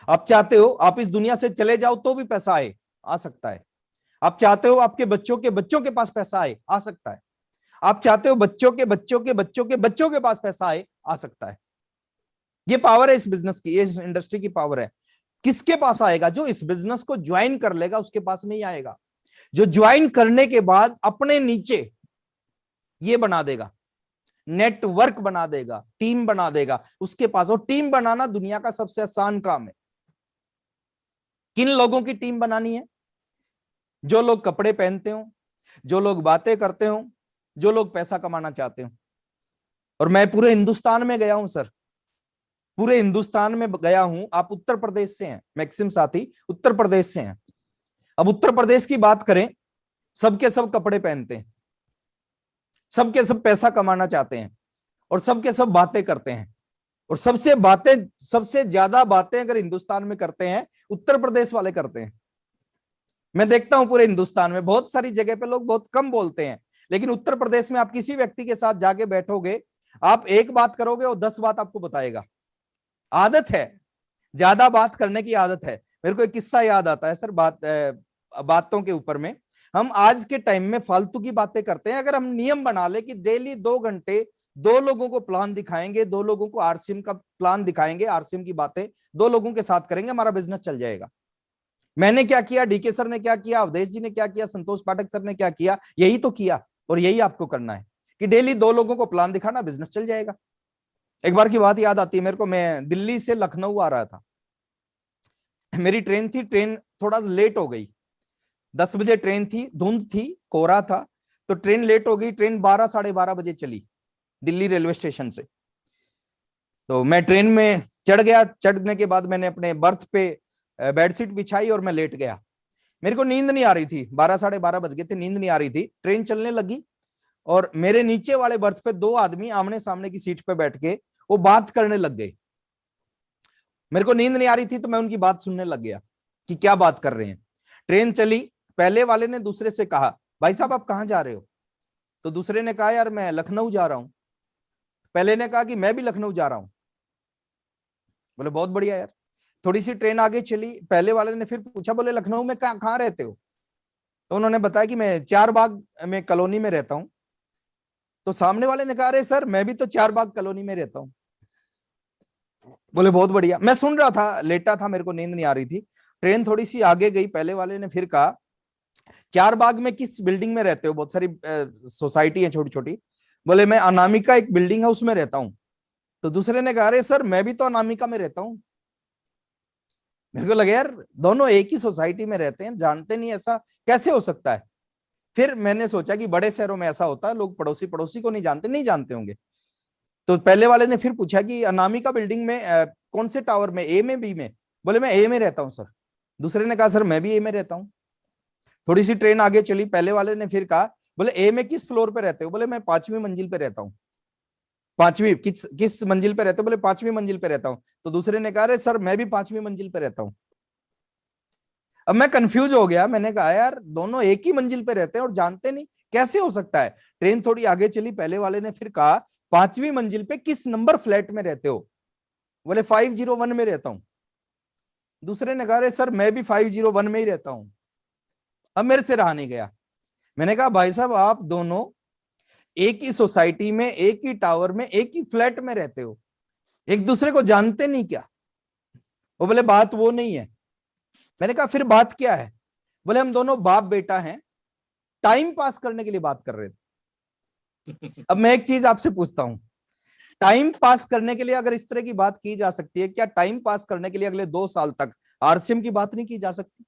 आप चाहते हो आप इस दुनिया से चले जाओ तो भी पैसा आए, आ सकता है। आप चाहते हो आपके बच्चों के पास पैसा आए, आ सकता है। आप चाहते हो बच्चों के बच्चों के बच्चों के बच्चों के पास पैसा आए, आ सकता है। ये पावर है इस बिजनेस की, इस इंडस्ट्री की पावर है। किसके पास आएगा? जो इस बिजनेस को ज्वाइन कर लेगा उसके पास नहीं आएगा। जो ज्वाइन करने के बाद अपने नीचे ये बना देगा, नेटवर्क बना देगा, टीम बना देगा, उसके पास। और टीम बनाना दुनिया का सबसे आसान काम है। किन लोगों की टीम बनानी है? जो लोग कपड़े पहनते हो, जो लोग बातें करते हो, जो लोग पैसा कमाना चाहते हो। और मैं पूरे हिंदुस्तान में गया हूं सर, पूरे हिंदुस्तान में गया हूं। आप उत्तर प्रदेश से हैं, मैक्सिमम साथी उत्तर प्रदेश से हैं। अब उत्तर प्रदेश की बात करें, सबके सब कपड़े पहनते हैं, सबके सब पैसा कमाना चाहते हैं, और सबके सब बातें करते हैं। और सबसे ज्यादा बातें अगर हिंदुस्तान में करते हैं उत्तर प्रदेश वाले करते हैं। मैं देखता हूं पूरे हिंदुस्तान में बहुत सारी जगह पे लोग बहुत कम बोलते हैं, लेकिन उत्तर प्रदेश में आप किसी व्यक्ति के साथ जाके बैठोगे, आप एक बात करोगे और 10 बात आपको बताएगा। आदत है, ज्यादा बात करने की आदत है। मेरे को एक किस्सा याद आता है सर, बातों के ऊपर में। हम आज के टाइम में फालतू की बातें करते हैं। अगर हम नियम बना ले कि डेली 2 घंटे 2 लोगों को प्लान दिखाएंगे, 2 लोगों को आरसीएम का प्लान दिखाएंगे, आरसीएम की बातें 2 लोगों के साथ करेंगे, हमारा बिजनेस चल जाएगा। मैंने क्या किया, डीके सर ने क्या किया, अवधेश जी ने क्या किया, संतोष पाठक सर ने क्या किया, यही तो किया। और यही आपको करना है कि डेली 2 लोगों को प्लान दिखाना, बिजनेस चल जाएगा। एक बार की बात याद आती है मेरे को, मैं दिल्ली से लखनऊ आ रहा था, मेरी ट्रेन थी, ट्रेन थोड़ा लेट हो गई, 10 बजे ट्रेन थी, धुंध थी, कोहरा था, तो ट्रेन लेट हो गई। ट्रेन 12 साढ़े 12 बजे चली दिल्ली रेलवे स्टेशन से। तो मैं ट्रेन में चढ़ गया, चढ़ने के बाद मैंने अपने बर्थ पे बेडशीट बिछाई और मैं लेट गया। मेरे को नींद नहीं आ रही थी, 12 साढ़े 12 बज गए थे, नींद नहीं आ रही थी। ट्रेन चलने लगी और मेरे नीचे वाले बर्थ पे 2 आदमी आमने सामने की सीट पे बैठ के वो बात करने लग गए। मेरे को नींद नहीं आ रही थी तो मैं उनकी बात सुनने लग गया कि क्या बात कर रहे हैं। ट्रेन चली, पहले वाले ने दूसरे से कहा, भाई साहब आप कहां जा रहे हो? तो दूसरे ने कहा, यार मैं लखनऊ जा रहा हूं। पहले ने कहा कि मैं भी लखनऊ जा रहा हूं। बोले बहुत बढ़िया यार। थोड़ी सी ट्रेन आगे चली, पहले वाले ने फिर पूछा, बोले लखनऊ में कहां रहते हो? तो उन्होंने बताया कि मैं 4 बाग में कॉलोनी में रहता हूं। तो सामने वाले ने कहा, अरे सर मैं भी तो 4 बाग कॉलोनी में रहता हूं। बोले बहुत बढ़िया। मैं सुन रहा था, लेटा था, मेरे को नींद नहीं आ रही थी। ट्रेन थोड़ी सी आगे गई, पहले वाले ने फिर कहा, 4 बाग में किस बिल्डिंग में रहते हो? बहुत सारी सोसाइटी है छोटी छोटी। बोले मैं अनामिका एक बिल्डिंग है उसमें रहता हूं। तो दूसरे ने कहा, अरे सर मैं भी तो अनामिका में रहता हूं। मेरे को लगा यार दोनों एक ही सोसाइटी में रहते हैं, जानते नहीं, ऐसा कैसे हो सकता है? फिर मैंने सोचा कि बड़े शहरों में ऐसा होता है, लोग पड़ोसी पड़ोसी को नहीं जानते, नहीं जानते होंगे। तो पहले वाले ने फिर पूछा कि अनामिका बिल्डिंग में कौन से टावर में, ए में बी में? बोले मैं ए में रहता हूं सर। दूसरे ने कहा, सर मैं भी ए में रहता हूं। थोड़ी सी ट्रेन आगे चली, पहले वाले ने फिर कहा, बोले ए में किस फ्लोर पे रहते हो? बोले मैं 5वीं मंजिल पे रहता हूँ। 5वीं किस मंजिल पे रहते हो? बोले 5वीं मंजिल पे रहता हूँ। तो दूसरे ने कहा, अरे सर मैं भी 5वीं मंजिल पे रहता हूँ। अब मैं कंफ्यूज हो गया, मैंने कहा यार दोनों एक ही मंजिल पे रहते हैं और जानते नहीं, कैसे हो सकता है? ट्रेन थोड़ी आगे चली, पहले वाले ने फिर कहा, 5वीं मंजिल पे किस नंबर फ्लैट में रहते हो? बोले 501 में रहता हूं। दूसरे ने कहा, अरे सर मैं भी 501 में ही रहता हूं। अब मेरे से रहा नहीं गया, मैंने कहा भाई साहब आप दोनों एक ही सोसाइटी में, एक ही टावर में, एक ही फ्लैट में रहते हो, एक दूसरे को जानते नहीं क्या? वो बोले बात वो नहीं है। मैंने कहा फिर बात क्या है? बोले हम दोनों बाप बेटा हैं, टाइम पास करने के लिए बात कर रहे थे। अब मैं एक चीज आपसे पूछता हूं, टाइम पास करने के लिए अगर इस तरह की बात की जा सकती है, क्या टाइम पास करने के लिए अगले 2 साल तक आरसीएम की बात नहीं की जा सकती?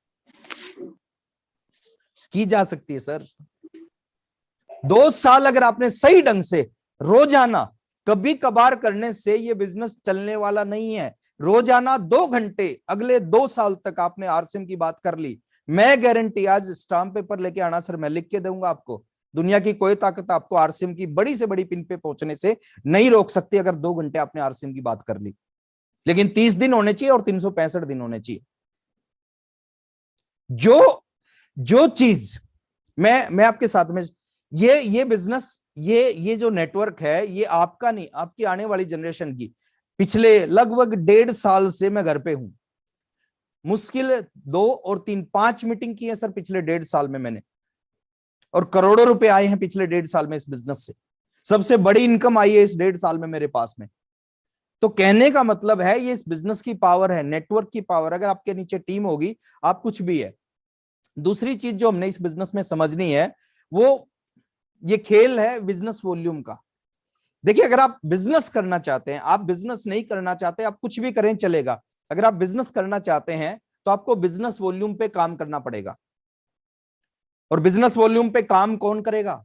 की जा सकती है सर। 2 साल अगर आपने सही ढंग से रोजाना कभी कभार करने से ये बिजनेस चलने वाला नहीं है। रोजाना 2 घंटे अगले 2 साल तक आपने आरसीएम की बात कर ली, मैं गारंटी, आज स्टाम्प पेपर लेके आना सर, मैं लिख के दूंगा आपको, दुनिया की कोई ताकत आपको आरसीएम की बड़ी से बड़ी पिन पे पहुंचने से नहीं रोक सकती अगर 2 घंटे आपने आरसीएम की बात कर ली। लेकिन 30 दिन होने चाहिए और 365 दिन होने चाहिए। जो चीज मैं आपके साथ में, ये बिजनेस, ये जो नेटवर्क है, ये आपका नहीं, आपकी आने वाली जनरेशन की। पिछले लगभग 1.5 साल से मैं घर पे हूं, मुश्किल 2 और 3 5 मीटिंग की है सर पिछले 1.5 साल में मैंने, और करोड़ों रुपए आए हैं पिछले 1.5 साल में इस बिजनेस से। सबसे बड़ी इनकम आई है इस 1.5 साल में मेरे पास में। तो कहने का मतलब है ये इस बिजनेस की पावर है, नेटवर्क की पावर। अगर आपके नीचे टीम होगी, आप कुछ भी है। दूसरी चीज जो हमने इस बिजनेस में समझनी है, वो ये खेल है बिजनेस वॉल्यूम का। देखिए अगर आप बिजनेस करना चाहते हैं, आप बिजनेस नहीं करना चाहते, आप कुछ भी करें चलेगा। अगर आप बिजनेस करना चाहते हैं तो आपको बिजनेस वॉल्यूम पे काम करना पड़ेगा। और बिजनेस वॉल्यूम पे काम कौन करेगा?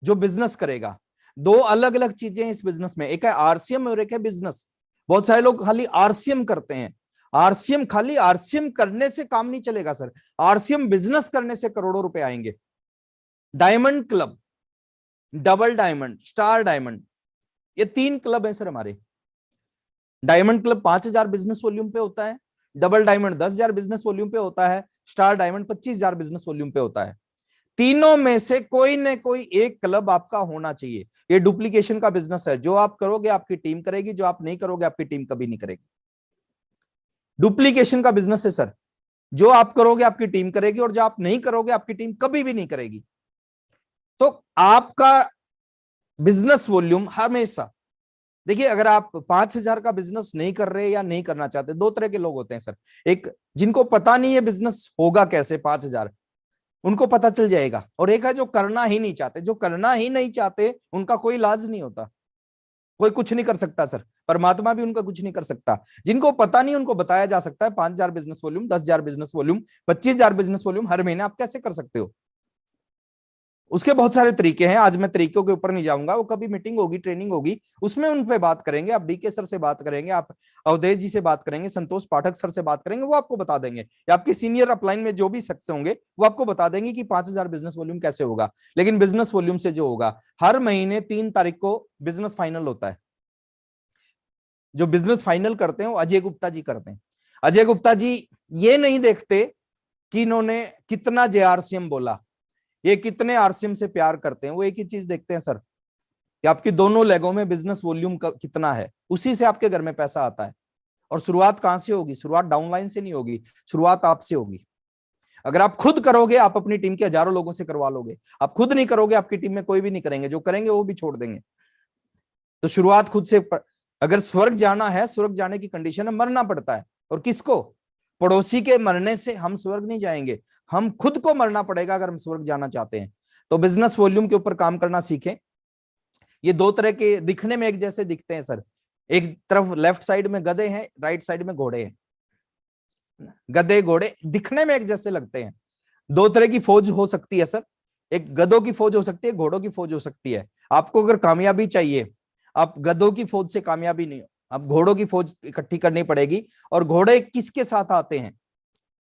जो बिजनेस करेगा। 2 अलग अलग चीजें इस बिजनेस में, एक है आरसीएम और एक है बिजनेस। बहुत सारे लोग खाली आरसीएम करते हैं। आरसीएम, खाली आरसीएम करने से काम नहीं चलेगा सर, आरसीएम बिजनेस करने से करोड़ों रुपए आएंगे। Diamond club, double diamond, star diamond, ये 3 क्लब है सर हमारे। डायमंड क्लब 5,000 बिजनेस वॉल्यूम पे होता है, डबल डायमंड 10,000 बिजनेस वॉल्यूम पे होता है, स्टार डायमंड 25,000 बिजनेस वॉल्यूम पे होता है। तीनों में से कोई न कोई एक क्लब आपका होना चाहिए। ये डुप्लीकेशन का बिजनेस है, जो आप करोगे आपकी टीम करेगी, जो आप नहीं करोगे आपकी टीम कभी नहीं करेगी। डुप्लीकेशन का बिजनेस है सर, जो आप करोगे आपकी टीम करेगी और जो आप नहीं करोगे आपकी टीम कभी भी नहीं करेगी। तो आपका बिजनेस वॉल्यूम हमेशा, देखिए अगर आप 5,000 का बिजनेस नहीं कर रहे या नहीं करना चाहते, 2 तरह के लोग होते हैं सर। एक जिनको पता नहीं है बिजनेस होगा कैसे 5,000, उनको पता चल जाएगा, और एक है जो करना ही नहीं चाहते। जो करना ही नहीं चाहते उनका कोई इलाज नहीं होता। कोई कुछ नहीं कर सकता सर, परमात्मा भी उनका कुछ नहीं कर सकता। जिनको पता नहीं उनको बताया जा सकता है। 5,000 business volume, 10,000 business volume, 25,000 business volume हर महीने आप कैसे कर सकते हो? उसके बहुत सारे तरीके हैं। आज मैं तरीकों के ऊपर नहीं जाऊंगा, वो कभी मीटिंग होगी, ट्रेनिंग होगी, उसमें उन पे बात करेंगे। आप डीके सर से बात करेंगे, आप अवधेश जी से बात करेंगे, संतोष पाठक सर से बात करेंगे, वो आपको बता देंगे, या आपके सीनियर अपलाइन में जो भी शख्स होंगे वो आपको बता देंगे कि 5,000 बिजनेस वॉल्यूम कैसे होगा। लेकिन बिजनेस वॉल्यूम से जो होगा, हर महीने 3 तारीख को बिजनेस फाइनल होता है। जो बिजनेस फाइनल करते हैं वो अजय गुप्ता जी करते हैं। अजय गुप्ता जी ये नहीं देखते कि इन्होंने कितना जेआरसीएम बोला, ये कितने आरसीएम से प्यार करते हैं। वो एक ही चीज देखते हैं सर, कि आपकी दोनों लेगों में बिजनेस वॉल्यूम कितना है, उसी से आपके घर में पैसा आता है। और शुरुआत कहां से होगी? शुरुआत डाउनलाइन से नहीं होगी, शुरुआत आपसे होगी। अगर आप खुद करोगे, आप अपनी टीम के हजारों लोगों से करवा लोगे। आप खुद नहीं करोगे, आपकी टीम में कोई भी नहीं करेंगे, जो करेंगे वो भी छोड़ देंगे। तो शुरुआत खुद से। अगर स्वर्ग जाना है, स्वर्ग जाने की कंडीशन है मरना पड़ता है। और किसको? पड़ोसी के मरने से हम स्वर्ग नहीं जाएंगे, हम खुद को मरना पड़ेगा अगर हम स्वर्ग जाना चाहते हैं। तो बिजनेस वॉल्यूम के ऊपर काम करना सीखें। ये 2 तरह के दिखने में एक जैसे दिखते हैं सर। एक तरफ लेफ्ट साइड में गधे हैं, राइट साइड में घोड़े हैं। गधे घोड़े दिखने में एक जैसे लगते हैं। 2 तरह की फौज हो सकती है सर। एक गधों की फौज हो सकती है, घोड़ों की फौज हो सकती है। आपको अगर कामयाबी चाहिए, आप गधों की फौज से कामयाबी नहीं, अब घोड़ों की फौज इकट्ठी करनी पड़ेगी। और घोड़े किसके साथ आते हैं?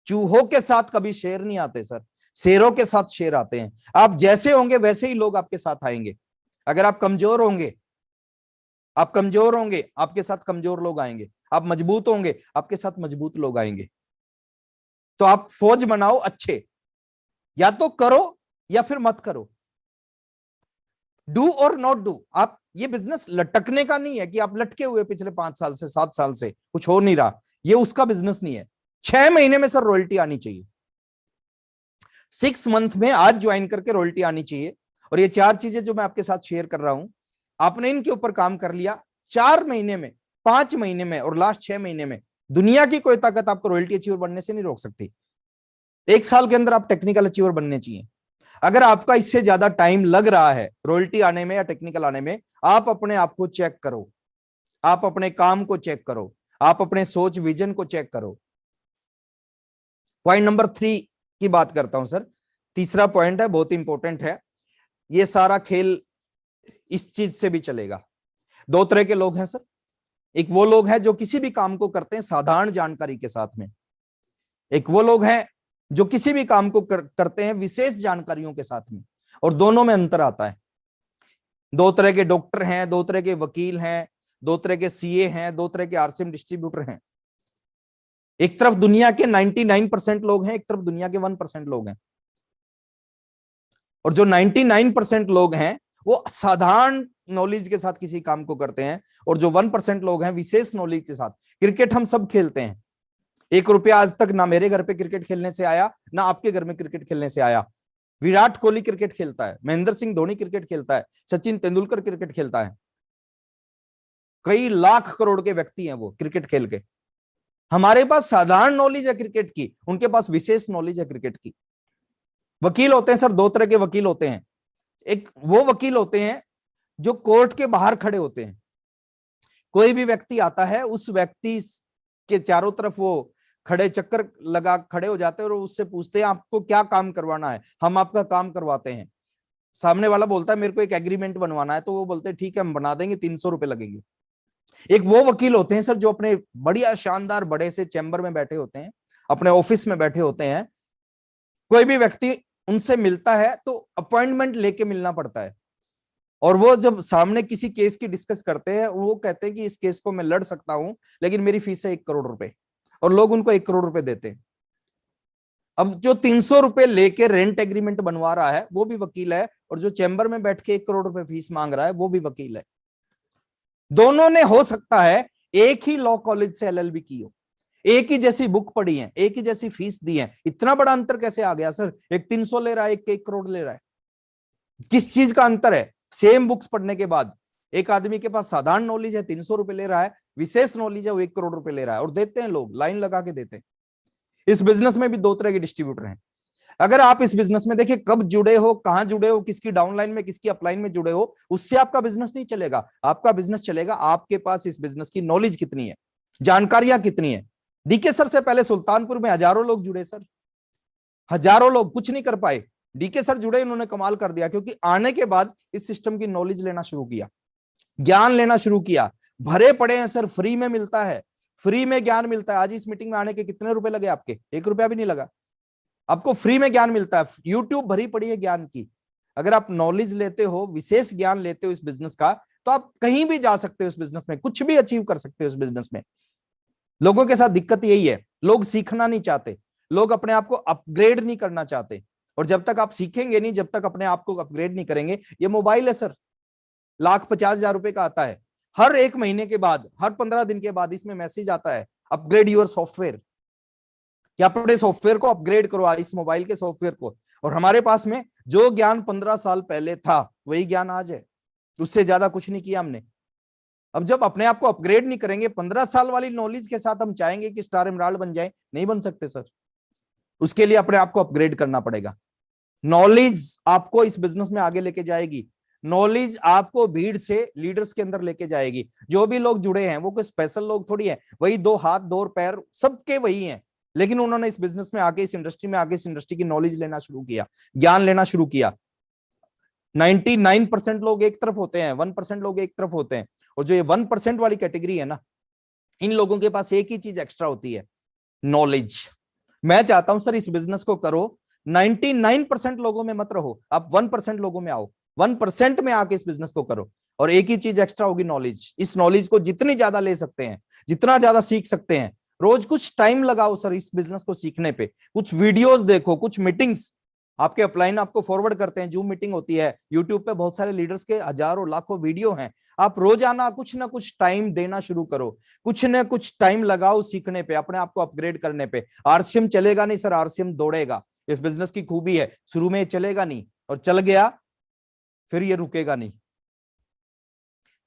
चूहों के साथ कभी शेर नहीं आते सर, शेरों के साथ शेर आते हैं। आप जैसे होंगे वैसे ही लोग आपके साथ आएंगे। अगर आप कमजोर होंगे, आपके साथ कमजोर लोग आएंगे। आप मजबूत होंगे, आपके साथ मजबूत लोग आएंगे। तो आप फौज बनाओ अच्छे, या तो करो या फिर मत करो। डू और नॉट डू। आप ये बिजनेस लटकने का नहीं है कि आप लटके हुए पिछले 5 साल से, 7 साल से कुछ हो नहीं रहा, ये उसका बिजनेस नहीं है। 6 महीने में सर रॉयल्टी आनी चाहिए। 6 मंथ में आज ज्वाइन करके रॉयल्टी आनी चाहिए। और ये 4 चीजें जो मैं आपके साथ शेयर कर रहा हूं, आपने इनके ऊपर काम कर लिया 4 महीने में, 5 महीने में और लास्ट 6 महीने में, दुनिया की कोई ताकत आपको रॉयल्टी अचीवर बनने से नहीं रोक सकती। 1 साल के अंदर आप टेक्निकल अचीवर बनने चाहिए। अगर आपका इससे ज्यादा टाइम लग रहा है रॉयल्टी आने में या टेक्निकल आने में, आप अपने आप को चेक करो, आप अपने काम को चेक करो, आप अपने सोच विजन को चेक करो। पॉइंट नंबर 3 की बात करता हूं सर। तीसरा पॉइंट है, बहुत इंपॉर्टेंट है। ये सारा खेल इस चीज से भी चलेगा। 2 तरह के लोग हैं सर। एक वो लोग हैं जो किसी भी काम को करते हैं साधारण जानकारी के साथ में। एक वो लोग हैं जो किसी भी काम को करते हैं विशेष जानकारियों के साथ में। और दोनों में अंतर आता है। 2 तरह के डॉक्टर हैं, 2 तरह के वकील हैं, 2 तरह के सीए हैं, 2 तरह के आरसीएम डिस्ट्रीब्यूटर हैं। एक तरफ दुनिया के 99% लोग हैं, एक तरफ दुनिया के 1% लोग हैं। और जो 99% लोग हैं वो साधारण नॉलेज के साथ किसी काम को करते हैं, और जो 1% लोग हैं विशेष नॉलेज के साथ। क्रिकेट हम सब खेलते हैं। 1 रुपया आज तक ना मेरे घर पे क्रिकेट खेलने से आया, ना आपके घर में क्रिकेट खेलने से आया। विराट कोहली क्रिकेट खेलता है, महेंद्र सिंह धोनी क्रिकेट खेलता है, सचिन तेंदुलकर क्रिकेट खेलता है। कई लाख करोड़ के व्यक्ति हैं वो क्रिकेट खेल के। हमारे पास साधारण नॉलेज है क्रिकेट की, उनके पास विशेष नॉलेज है क्रिकेट की। वकील होते हैं सर, 2 तरह के वकील होते हैं। एक वो वकील होते हैं जो कोर्ट के बाहर खड़े होते हैं। कोई भी व्यक्ति आता है, उस व्यक्ति के चारों तरफ वो खड़े चक्कर लगा खड़े हो जाते हैं और उससे पूछते हैं आपको क्या काम करवाना है, हम आपका काम करवाते हैं। सामने वाला बोलता है मेरे को एक एग्रीमेंट बनवाना है, तो वो बोलते हैं ठीक है हम बना देंगे, 300 रुपए लगेंगे। एक वो वकील होते हैं सर जो अपने बढ़िया शानदार बड़े से चैम्बर में बैठे होते हैं, अपने ऑफिस में बैठे होते हैं। कोई भी व्यक्ति उनसे मिलता है तो अपॉइंटमेंट लेके मिलना पड़ता है। और वो जब सामने किसी केस की डिस्कस करते हैं, वो कहते हैं कि इस केस को मैं लड़ सकता हूं, लेकिन मेरी फीस है 1 करोड़ रुपए, और लोग उनको 1 करोड़ रुपए देते हैं। अब जो 300 रुपए लेके रेंट एग्रीमेंट बनवा रहा है वो भी वकील है, और जो चैम्बर में बैठ के 1 करोड़ रुपए फीस मांग रहा है वो भी वकील है। दोनों ने हो सकता है एक ही लॉ कॉलेज से एलएलबी की हो, एक ही जैसी बुक पढ़ी है, एक ही जैसी फीस दी है। इतना बड़ा अंतर कैसे आ गया सर? एक 300 ले रहा है, एक 1 करोड़ ले रहा है। किस चीज का अंतर है? सेम बुक्स पढ़ने के बाद एक आदमी के पास साधारण नॉलेज है 300 रुपए ले रहा है, विशेष नॉलेज है वो 1 करोड़ रुपए ले रहा है, और देते हैं लोग, लाइन लगा के देते हैं। इस बिजनेस में भी 2 तरह के डिस्ट्रीब्यूटर हैं। अगर आप इस बिजनेस में देखिए कब जुड़े हो, कहां जुड़े हो, किसकी डाउनलाइन में किसकी अपलाइन में जुड़े हो, उससे आपका बिजनेस नहीं चलेगा। आपका बिजनेस चलेगा आपके पास इस बिजनेस की नॉलेज कितनी है, जानकारियां कितनी है। डीके सर से पहले सुल्तानपुर में हजारों लोग जुड़े सर, हजारों लोग कुछ नहीं कर पाए। डीके सर जुड़े, इन्होंने कमाल कर दिया, क्योंकि आने के बाद इस सिस्टम की नॉलेज लेना शुरू किया, ज्ञान लेना शुरू किया। भरे पड़े हैं सर, फ्री में मिलता है, फ्री में ज्ञान मिलता है। आज इस मीटिंग में आने के कितने रुपए लगे आपके? 1 रुपया भी नहीं लगा। आपको फ्री में ज्ञान मिलता है। यूट्यूब भरी पड़ी है ज्ञान की। अगर आप नॉलेज लेते हो, विशेष ज्ञान लेते हो इस बिजनेस का, तो आप कहीं भी जा सकते हो इस बिजनेस में, कुछ भी अचीव कर सकते हो इस बिजनेस में। लोगों के साथ दिक्कत यही है, लोग सीखना नहीं चाहते, लोग अपने आप को अपग्रेड नहीं करना चाहते। और जब तक आप सीखेंगे नहीं, जब तक अपने आप को अपग्रेड नहीं करेंगे, ये मोबाइल है सर, 1,50,000 का आता है। हर 1 महीने के बाद, हर 15 दिन के बाद इसमें मैसेज आता है, अपग्रेड योर सॉफ्टवेयर, कि अपने सॉफ्टवेयर को अपग्रेड करो, इस मोबाइल के सॉफ्टवेयर को। और हमारे पास में जो ज्ञान 15 साल पहले था वही ज्ञान आज है, उससे ज्यादा कुछ नहीं किया हमने। अब जब अपने आप को अपग्रेड नहीं करेंगे, 15 साल वाली नॉलेज के साथ हम चाहेंगे कि स्टार एमराल्ड बन जाए, नहीं बन सकते सर। उसके लिए अपने आप को अपग्रेड करना पड़ेगा। नॉलेज आपको इस बिजनेस में आगे लेके जाएगी, नॉलेज आपको भीड़ से लीडर्स के अंदर लेके जाएगी। जो भी लोग जुड़े हैं वो कोई स्पेशल लोग थोड़ी है, वही 2 हाथ 2 पैर सबके वही हैं, लेकिन उन्होंने इस बिजनेस में आके, इस इंडस्ट्री में आके, इस इंडस्ट्री की नॉलेज लेना शुरू किया, ज्ञान लेना शुरू किया। 99% लोग एक तरफ होते हैं, 1% लोग एक तरफ होते हैं। और जो ये 1% वाली कैटेगरी है ना, इन लोगों के पास एक ही चीज एक्स्ट्रा होती है, नॉलेज। मैं चाहता हूं सर इस बिजनेस को करो, 99% लोगों में मत रहो, आप 1% लोगों में आओ, 1% में आके इस बिजनेस को करो। और एक ही चीज एक्स्ट्रा होगी, नॉलेज। इस नॉलेज को जितनी ज्यादा ले सकते हैं, जितना ज्यादा सीख सकते हैं, रोज कुछ टाइम लगाओ सर इस बिजनेस को सीखने पे। कुछ वीडियोस देखो, कुछ मीटिंग्स आपके अपलाइन आपको फॉरवर्ड करते हैं, जूम मीटिंग होती है, यूट्यूब पे बहुत सारे लीडर्स के हजारों लाखों वीडियो हैं। आप रोजाना कुछ ना कुछ टाइम देना शुरू करो, कुछ ना कुछ टाइम लगाओ सीखने पे, अपने आप को अपग्रेड करने पे। आरसीएम चलेगा नहीं सर, आरसीएम दौड़ेगा। इस बिजनेस की खूबी है, शुरू में चलेगा नहीं, और चल गया फिर ये रुकेगा नहीं।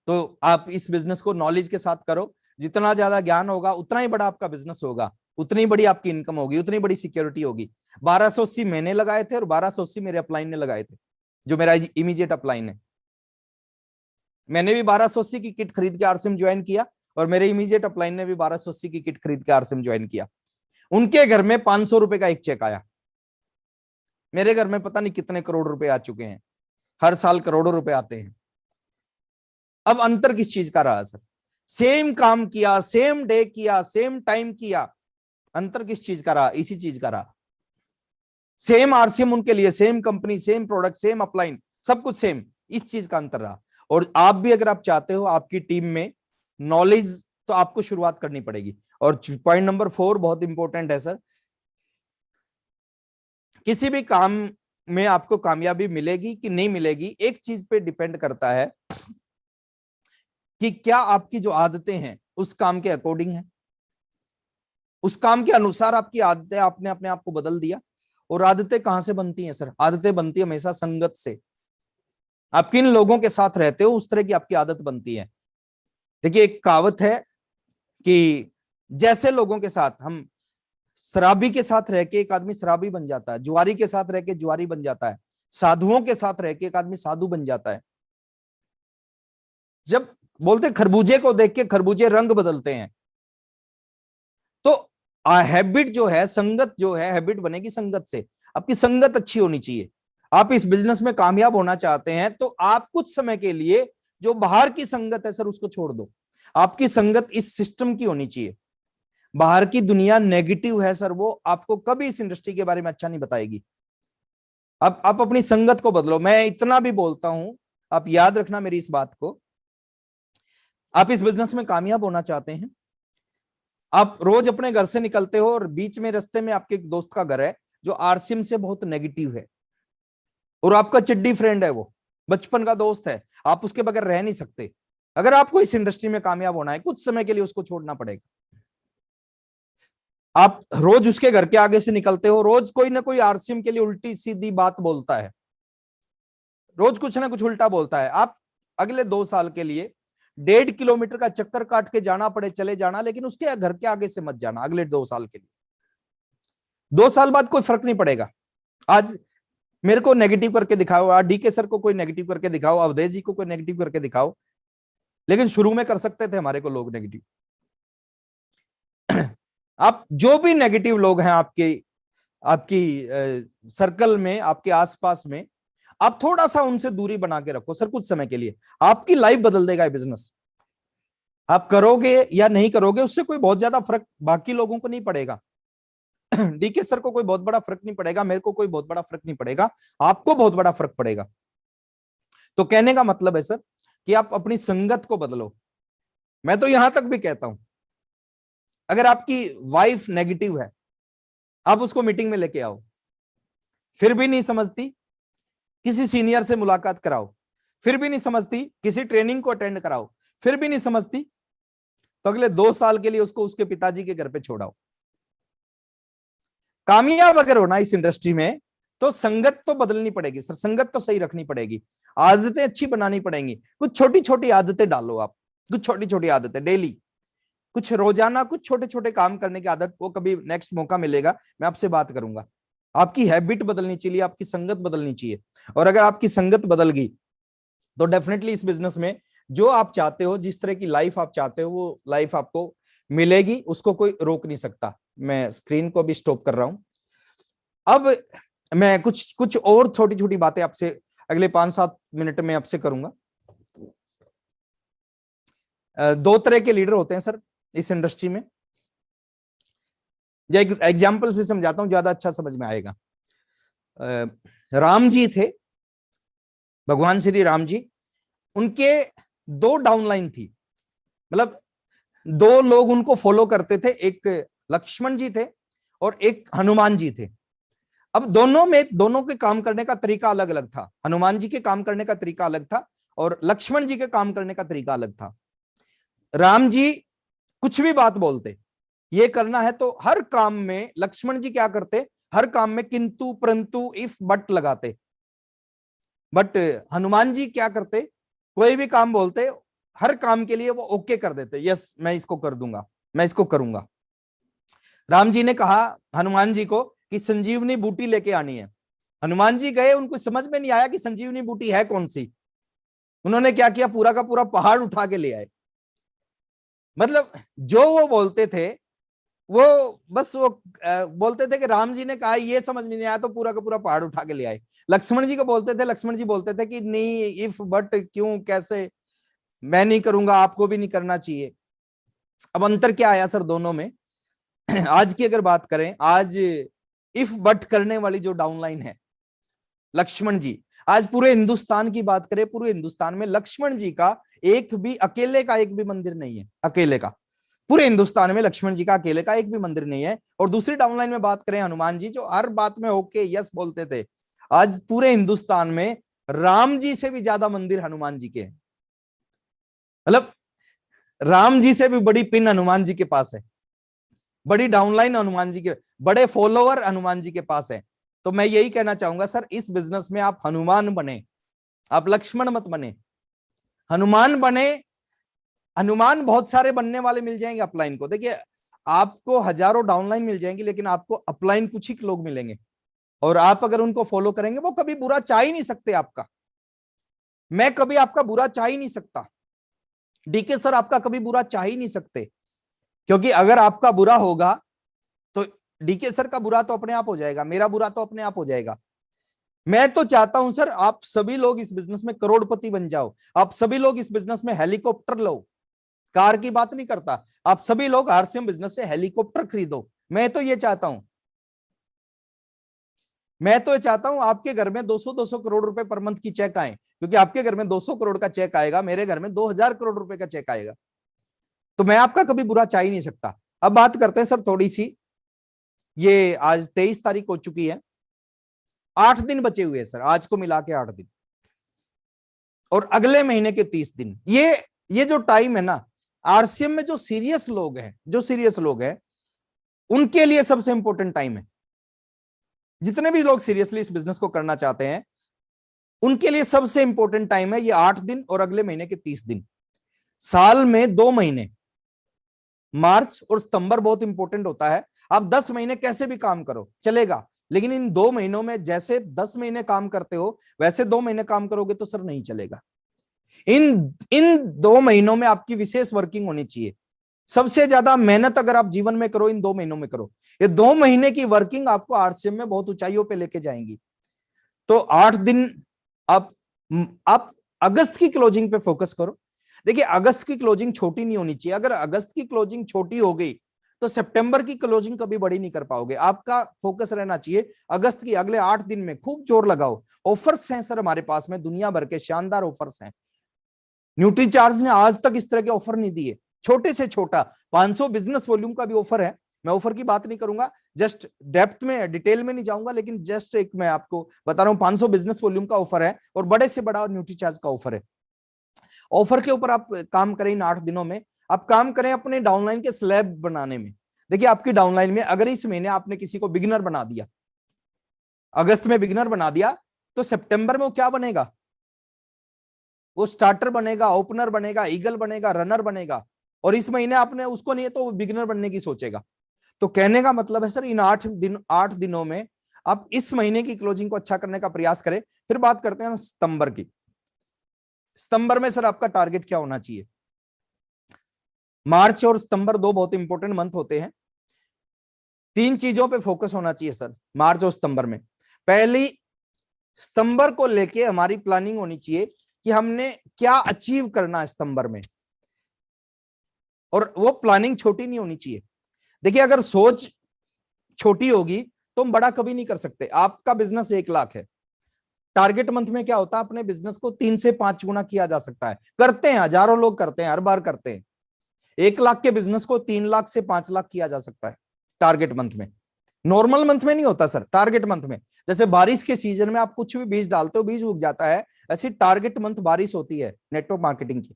तो आप इस बिजनेस को नॉलेज के साथ करो, जितना ज्यादा ज्ञान होगा उतना ही बड़ा आपका बिजनेस होगा, उतनी बड़ी आपकी इनकम होगी, उतनी बड़ी सिक्योरिटी होगी। 1280 मैंने लगाए थे और 1280 मेरे अपलाइन ने लगाए थे, जो मेरा इमीडिएट अपलाइन है। मैंने भी 1280 की किट खरीद के आरसीएम ज्वाइन किया, और मेरे इमीडिएट अपलाइन ने भी 1280 की किट खरीद के आरसीएम ज्वाइन किया। उनके घर में 500 रुपए का एक चेक आया, मेरे घर में पता नहीं कितने करोड़ रुपए आ चुके हैं, हर साल करोड़ों रुपए आते हैं। अब अंतर किस चीज का रहा सर? सेम काम किया, सेम डे किया, सेम टाइम किया, अंतर किस चीज का रहा? इसी चीज का रहा। सेम आरसीएम उनके लिए, same company, same product, same upline, सब कुछ सेम, इस चीज का अंतर रहा। और आप भी अगर आप चाहते हो आपकी टीम में नॉलेज, तो आपको शुरुआत करनी पड़ेगी। और पॉइंट नंबर 4 बहुत इंपॉर्टेंट है सर, किसी भी काम में आपको कामयाबी मिलेगी कि नहीं मिलेगी, एक चीज पे डिपेंड करता है कि क्या आपकी जो आदतें हैं उस काम के अकॉर्डिंग है, उस काम के अनुसार आपकी आदतें, आपने अपने आप को बदल दिया। और आदतें कहां से बनती हैं सर? आदतें बनती है हमेशा संगत से। आप किन लोगों के साथ रहते हो उस तरह की आपकी आदत बनती है। देखिए एक कहावत है कि जैसे लोगों के साथ, हम शराबी के साथ रह के एक आदमी शराबी बन जाता है, जुआरी के साथ रह के जुआरी बन जाता है, साधुओं के साथ रह के एक आदमी साधु बन जाता है। जब बोलते खरबूजे को देख के खरबूजे रंग बदलते हैं, तो हैबिट जो है, संगत जो है, हैबिट बनेगी संगत से। आपकी संगत अच्छी होनी चाहिए। आप इस बिजनेस में कामयाब होना चाहते हैं तो आप कुछ समय के लिए जो बाहर की संगत है सर उसको छोड़ दो। आपकी संगत इस सिस्टम की होनी चाहिए। बाहर की दुनिया नेगेटिव है सर, वो आपको कभी इस इंडस्ट्री के बारे में अच्छा नहीं बताएगी। अब आप अपनी संगत को बदलो। मैं इतना भी बोलता हूं, आप याद रखना मेरी इस बात को, आप इस बिजनेस में कामयाब होना चाहते हैं, आप रोज अपने घर से निकलते हो और बीच में रास्ते में आपके एक दोस्त का घर है जो आरसीएम से बहुत नेगेटिव है, और आपका चिड्डी फ्रेंड है, वो बचपन का दोस्त है, आप उसके बगैर रह नहीं सकते। अगर आपको इस इंडस्ट्री में कामयाब होना है, कुछ समय के लिए उसको छोड़ना पड़ेगा। आप रोज उसके घर के आगे से निकलते हो, रोज कोई ना कोई आरसीएम के लिए उल्टी सीधी बात बोलता है, रोज कुछ ना कुछ उल्टा बोलता है। आप अगले 2 साल के लिए 1.5 किलोमीटर का चक्कर काट के जाना पड़े चले जाना, लेकिन उसके घर के आगे से मत जाना अगले 2 साल के लिए। 2 साल बाद कोई फर्क नहीं पड़ेगा। आज मेरे को नेगेटिव करके दिखाओ, आज डीके सर को कोई नेगेटिव करके दिखाओ, अवधेश जी को कोई नेगेटिव करके दिखाओ, लेकिन शुरू में कर सकते थे हमारे को लोग नेगेटिव। आप जो भी नेगेटिव लोग हैं आपकी सर्कल में, आपके आसपास में, आप थोड़ा सा उनसे दूरी बना के रखो सर कुछ समय के लिए। आपकी लाइफ बदल देगा ये बिजनेस। आप करोगे या नहीं करोगे उससे कोई बहुत ज्यादा फर्क बाकी लोगों को नहीं पड़ेगा। डीके सर को कोई बहुत बड़ा फर्क नहीं पड़ेगा, मेरे को कोई बहुत बड़ा फर्क नहीं पड़ेगा, आपको बहुत बड़ा फर्क पड़ेगा। तो कहने का मतलब है सर कि आप अपनी संगत को बदलो। मैं तो यहां तक भी कहता हूं, अगर आपकी वाइफ नेगेटिव है, आप उसको मीटिंग में लेके आओ, फिर भी नहीं समझती, किसी सीनियर से मुलाकात कराओ, फिर भी नहीं समझती, किसी ट्रेनिंग को अटेंड कराओ, फिर भी नहीं समझती, तो अगले 2 साल के लिए उसको उसके पिताजी के घर पे छोड़ाओ। कामयाब अगर होना इस इंडस्ट्री में तो संगत तो बदलनी पड़ेगी सर, संगत तो सही रखनी पड़ेगी, आदतें अच्छी बनानी पड़ेंगी। कुछ छोटी छोटी आदतें डालो आप, कुछ छोटी छोटी आदतें डेली, कुछ रोजाना कुछ छोटे छोटे काम करने की आदत, वो कभी नेक्स्ट मौका मिलेगा मैं आपसे बात करूंगा। आपकी हैबिट बदलनी चाहिए, आपकी संगत बदलनी चाहिए। और अगर आपकी संगत बदल गई तो डेफिनेटली इस बिजनेस में जो आप चाहते हो, जिस तरह की लाइफ आप चाहते हो, वो लाइफ आपको मिलेगी, उसको कोई रोक नहीं सकता। मैं स्क्रीन को भी स्टॉप कर रहा हूं। अब मैं कुछ और छोटी छोटी बातें आपसे अगले 5-7 मिनट में आपसे करूंगा। 2 तरह के लीडर होते हैं सर इस इंडस्ट्री में। एक एग्जाम्पल से समझाता हूं, ज्यादा अच्छा समझ में आएगा। राम जी थे, भगवान श्री राम जी, उनके 2 डाउनलाइन थी, मतलब 2 लोग उनको फॉलो करते थे, एक लक्ष्मण जी थे और एक हनुमान जी थे। अब दोनों के काम करने का तरीका अलग अलग था। हनुमान जी के काम करने का तरीका अलग था और लक्ष्मण जी के काम करने का तरीका अलग था। राम जी कुछ भी बात बोलते, ये करना है तो हर काम में लक्ष्मण जी क्या करते, हर काम में किंतु परंतु इफ बट लगाते। बट हनुमान जी क्या करते, कोई भी काम बोलते, हर काम के लिए वो ओके कर देते, यस मैं इसको कर दूंगा, मैं इसको करूंगा। राम जी ने कहा हनुमान जी को कि संजीवनी बूटी लेके आनी है। हनुमान जी गए, उनको समझ में नहीं आया कि संजीवनी बूटी है कौन सी। उन्होंने क्या किया, पूरा का पूरा पहाड़ उठा के ले आए। मतलब जो वो बोलते थे, वो बस वो बोलते थे कि राम जी ने कहा, ये समझ में नहीं आया तो पूरा का पूरा पहाड़ उठा के ले आए। लक्ष्मण जी को बोलते थे, लक्ष्मण जी बोलते थे कि नहीं, इफ बट क्यों कैसे, मैं नहीं करूंगा, आपको भी नहीं करना चाहिए। अब अंतर क्या आया सर दोनों में? आज की अगर बात करें, आज इफ बट करने वाली जो डाउनलाइन है लक्ष्मण जी, आज पूरे हिंदुस्तान की बात करें, पूरे हिंदुस्तान में लक्ष्मण जी का एक भी अकेले का एक भी मंदिर नहीं है, अकेले का। पूरे हिंदुस्तान में लक्ष्मण जी का अकेले का एक भी मंदिर नहीं है। और दूसरी डाउनलाइन में बात करें, हनुमान जी जो हर बात में ओके यस बोलते थे, आज पूरे हिंदुस्तान में राम जी से भी ज्यादा मंदिर हनुमान जी के हैं। मतलब राम जी से भी बड़ी पिन हनुमान जी के पास है, बड़ी डाउनलाइन हनुमान जी के, बड़े फॉलोअर हनुमान जी के पास है। तो मैं यही कहना चाहूंगा सर, इस बिजनेस में आप हनुमान बने, आप लक्ष्मण मत बने, हनुमान बने। हनुमान बहुत सारे बनने वाले मिल जाएंगे अपलाइन को। देखिए आपको हजारों डाउनलाइन मिल जाएंगी, लेकिन आपको अपलाइन कुछ ही लोग मिलेंगे, और आप अगर उनको फॉलो करेंगे, वो कभी बुरा चाह ही नहीं सकते आपका। मैं कभी आपका बुरा चाह ही नहीं सकता, डीके सर आपका कभी बुरा चाह ही नहीं सकते, क्योंकि अगर आपका बुरा होगा तो डीके सर का बुरा तो अपने आप हो जाएगा, मेरा बुरा तो अपने आप हो जाएगा। मैं तो चाहता हूं सर आप सभी लोग इस बिजनेस में करोड़पति बन जाओ, आप सभी लोग इस बिजनेस में हेलीकॉप्टर लो, कार की बात नहीं करता, आप सभी लोग आरसीएम बिजनेस से हेलीकॉप्टर खरीदो। मैं तो ये चाहता हूं, मैं तो ये चाहता हूं आपके घर में 200-200 करोड़ रुपए पर मंथ की चेक आए, क्योंकि आपके घर में 200 करोड़ का चेक आएगा, मेरे घर में 2000 करोड़ रुपए का चेक आएगा। तो मैं आपका कभी बुरा चाह ही नहीं सकता। अब बात करते हैं सर थोड़ी सी, ये आज 23 तारीख हो चुकी है, 8 दिन बचे हुए हैं सर, आज को मिला के 8 दिन, और अगले महीने के 30 दिन। ये जो टाइम है ना, आरसीएम में जो सीरियस लोग हैं उनके लिए सबसे इंपॉर्टेंट टाइम है। जितने भी लोग सीरियसली इस बिजनेस को करना चाहते हैं, उनके लिए सबसे इंपॉर्टेंट टाइम है ये 8 दिन और अगले महीने के 30 दिन। साल में 2 महीने, मार्च और सितंबर बहुत इंपॉर्टेंट होता है। आप 10 महीने कैसे भी काम करो चलेगा, लेकिन इन 2 महीनों में जैसे 10 महीने काम करते हो वैसे 2 महीने काम करोगे तो सर नहीं चलेगा। इन इन 2 महीनों में आपकी विशेष वर्किंग होनी चाहिए। सबसे ज्यादा मेहनत अगर आप जीवन में करो इन 2 महीनों में करो। ये 2 महीने की वर्किंग आपको आरसीएम में बहुत ऊंचाइयों पे लेके जाएंगी। तो 8 दिन आप अगस्त की क्लोजिंग पे फोकस करो। देखिए अगस्त की क्लोजिंग छोटी नहीं होनी चाहिए। अगर अगस्त की क्लोजिंग छोटी हो गई तो सितंबर की क्लोजिंग कभी बड़ी नहीं कर पाओगे। आपका फोकस रहना चाहिए अगस्त की अगले 8 दिन में खूब जोर लगाओ। ऑफर्स हैं सर हमारे पास में, दुनिया भर के शानदार ऑफर्स हैं। न्यूट्रीचार्ज ने आज तक इस तरह के ऑफर नहीं दिए। छोटे से छोटा 500 बिजनेस वॉल्यूम का भी ऑफर है। मैं ऑफर की बात नहीं करूंगा, जस्ट डेप्थ में डिटेल में नहीं जाऊंगा, लेकिन जस्ट एक मैं आपको बता रहा हूं 500 बिजनेस वॉल्यूम का ऑफर है और बड़े से बड़ा न्यूट्रीचार्ज का ऑफर है। ऑफर के ऊपर आप काम करें इन 8 दिनों में। आप काम करें अपने डाउनलाइन के स्लैब बनाने में। देखिए आपकी डाउनलाइन में अगर इस महीने आपने किसी को बिगिनर बना दिया, अगस्त में बिगिनर बना दिया, तो सितंबर में वो क्या बनेगा? वो स्टार्टर बनेगा, ओपनर बनेगा, ईगल बनेगा, रनर बनेगा। और इस महीने आपने उसको नहीं है तो वो बिगिनर बनने की सोचेगा। तो कहने का मतलब है सर इन 8 दिनों में आप इस महीने की क्लोजिंग को अच्छा करने का प्रयास करें। फिर बात करते हैं सितंबर की। सितंबर में सर आपका टारगेट क्या होना चाहिए? मार्च और सितंबर 2 बहुत इंपॉर्टेंट मंथ होते हैं। 3 चीजों पे फोकस होना चाहिए सर मार्च और सितंबर में। पहली, सितंबर को लेके हमारी प्लानिंग होनी चाहिए कि हमने क्या अचीव करना है सितंबर में, और वो प्लानिंग छोटी नहीं होनी चाहिए। देखिए अगर सोच छोटी होगी तो हम बड़ा कभी नहीं कर सकते। आपका बिजनेस 1 लाख है, टारगेट मंथ में क्या होता है अपने बिजनेस को 3 से 5 गुना किया जा सकता है। करते हैं, हजारों लोग करते हैं, हर बार करते हैं। 1 लाख के बिजनेस को 3 लाख से 5 लाख किया जा सकता है टारगेट मंथ में। नॉर्मल मंथ में नहीं होता सर, टारगेट मंथ में। जैसे बारिश के सीजन में आप कुछ भी बीज डालते हो, बीज उग जाता है, ऐसी टारगेट मंथ बारिश होती है नेटवर्क मार्केटिंग की।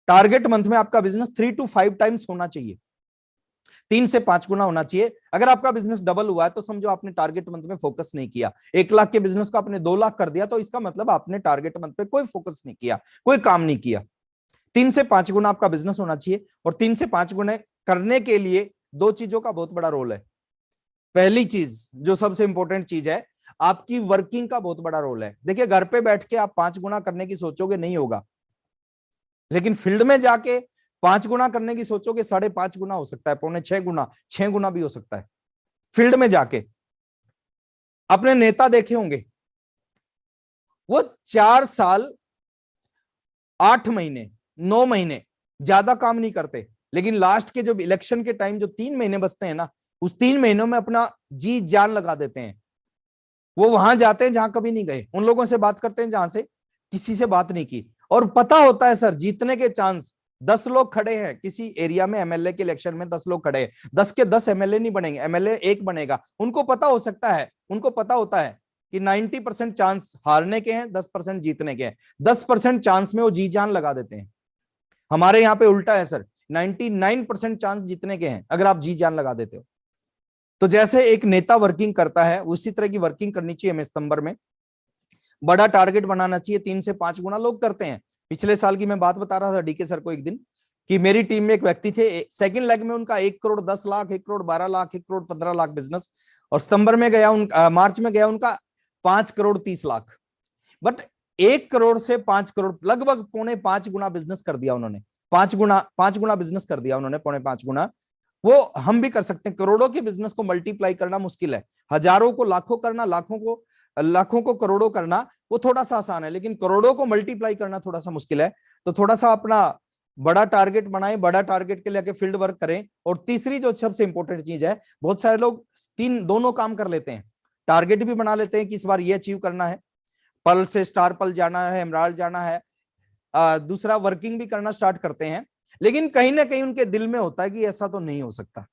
टारगेट मंथ में आपका बिजनेस 3 to 5 टाइम्स होना चाहिए, 3 से 5 गुना होना चाहिए। अगर आपका बिजनेस डबल हुआ है तो समझो आपने टारगेट मंथ में फोकस नहीं किया। 1 लाख के बिजनेस को आपने 2 लाख कर दिया तो इसका मतलब आपने टारगेट मंथ पे कोई फोकस नहीं किया, कोई काम नहीं किया। 3 से 5 गुना आपका बिजनेस होना चाहिए। और 3 से 5 गुना करने के लिए 2 चीजों का बहुत बड़ा रोल है। पहली चीज जो सबसे इंपॉर्टेंट चीज है, आपकी वर्किंग का बहुत बड़ा रोल है। देखिए घर पे बैठ के आप 5 गुना करने की सोचोगे नहीं होगा, लेकिन फील्ड में जाके 5 गुना करने की सोचोगे 5.5 गुना हो सकता है, 5.25 गुना, 6 गुना भी हो सकता है। फील्ड में जाके अपने नेता देखे होंगे, वो 4 साल 8 महीने 9 महीने ज्यादा काम नहीं करते, लेकिन लास्ट के जो इलेक्शन के टाइम जो 3 महीने बचते हैं ना, उस 3 महीनों में अपना जी जान लगा देते हैं। वो वहां जाते हैं जहां कभी नहीं गए, उन लोगों से बात करते हैं जहां से किसी से बात नहीं की, और पता होता है सर जीतने के चांस 10 लोग खड़े हैं किसी एरिया में, एमएलए के इलेक्शन में 10 लोग खड़े हैं, 10 के 10 एमएलए नहीं बनेंगे, एमएलए 1 बनेगा। उनको पता हो सकता है, उनको पता होता है कि 90% चांस हारने के हैं, 10% जीतने के हैं। 10% चांस में वो जी जान लगा देते हैं। हमारे यहाँ पे उल्टा है सर, 99% चांस जीतने के हैं अगर आप जी जान लगा देते हो। तो जैसे एक नेता वर्किंग करता है उसी तरह की वर्किंग करनी चाहिए हमें सितंबर में। बड़ा टारगेट बनाना चाहिए, 3 से 5 गुना लोग करते हैं। पिछले साल की मैं बात बता रहा था डीके सर को एक दिन, कि मेरी टीम में एक व्यक्ति थे, सेकंड लेग में उनका 1 करोड़ 10 लाख, 1 करोड़ 12 लाख, 1 करोड़ 15 लाख बिजनेस, और सितंबर में गया मार्च में गया उनका 5 करोड़ 30 लाख। बट 1 करोड़ से 5 करोड़ लगभग 4.5 गुना बिजनेस कर दिया उन्होंने। 5 गुना बिजनेस कर दिया उन्होंने, 4.5 गुना। वो हम भी कर सकते हैं। करोड़ों के बिजनेस को मल्टीप्लाई करना मुश्किल है, हजारों को लाखों करना, लाखों को करोड़ों करना वो थोड़ा सा आसान है, लेकिन करोड़ों को मल्टीप्लाई करना थोड़ा सा मुश्किल है। तो थोड़ा सा अपना बड़ा टारगेट बनाएं, बड़ा टारगेट के लिए फील्ड वर्क करें। और तीसरी जो सबसे इंपॉर्टेंट चीज है, बहुत सारे लोग दोनों काम कर लेते हैं, टारगेट भी बना लेते हैं कि इस बार ये अचीव करना है, पल से स्टार पल जाना है, एमराल्ड जाना है, दूसरा वर्किंग भी करना स्टार्ट करते हैं, लेकिन कहीं ना कहीं उनके दिल में होता है कि ऐसा तो नहीं हो सकता।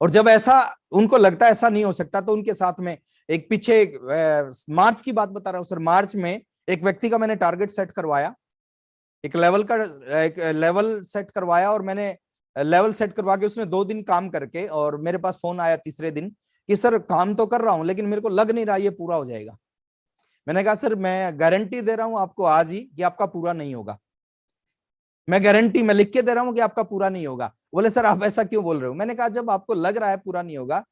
और जब ऐसा उनको लगता है ऐसा नहीं हो सकता, तो उनके साथ में एक पीछे मार्च की बात बता रहा हूं सर, मार्च में एक व्यक्ति का मैंने टारगेट सेट करवाया, एक लेवल सेट करवाया, और मैंने लेवल सेट करवा के उसने 2 दिन काम करके, और मेरे पास फोन आया तीसरे दिन कि सर काम तो कर रहा हूं लेकिन मेरे को लग नहीं रहा ये पूरा हो जाएगा। मैंने कहा सर मैं गारंटी दे रहा हूं आपको आज ही कि आपका पूरा नहीं होगा, मैं गारंटी मैं लिख के दे रहा हूं कि आपका पूरा नहीं होगा। बोले सर आप ऐसा क्यों बोल रहे हो? मैंने कहा जब आपको लग रहा है पूरा नहीं होगा,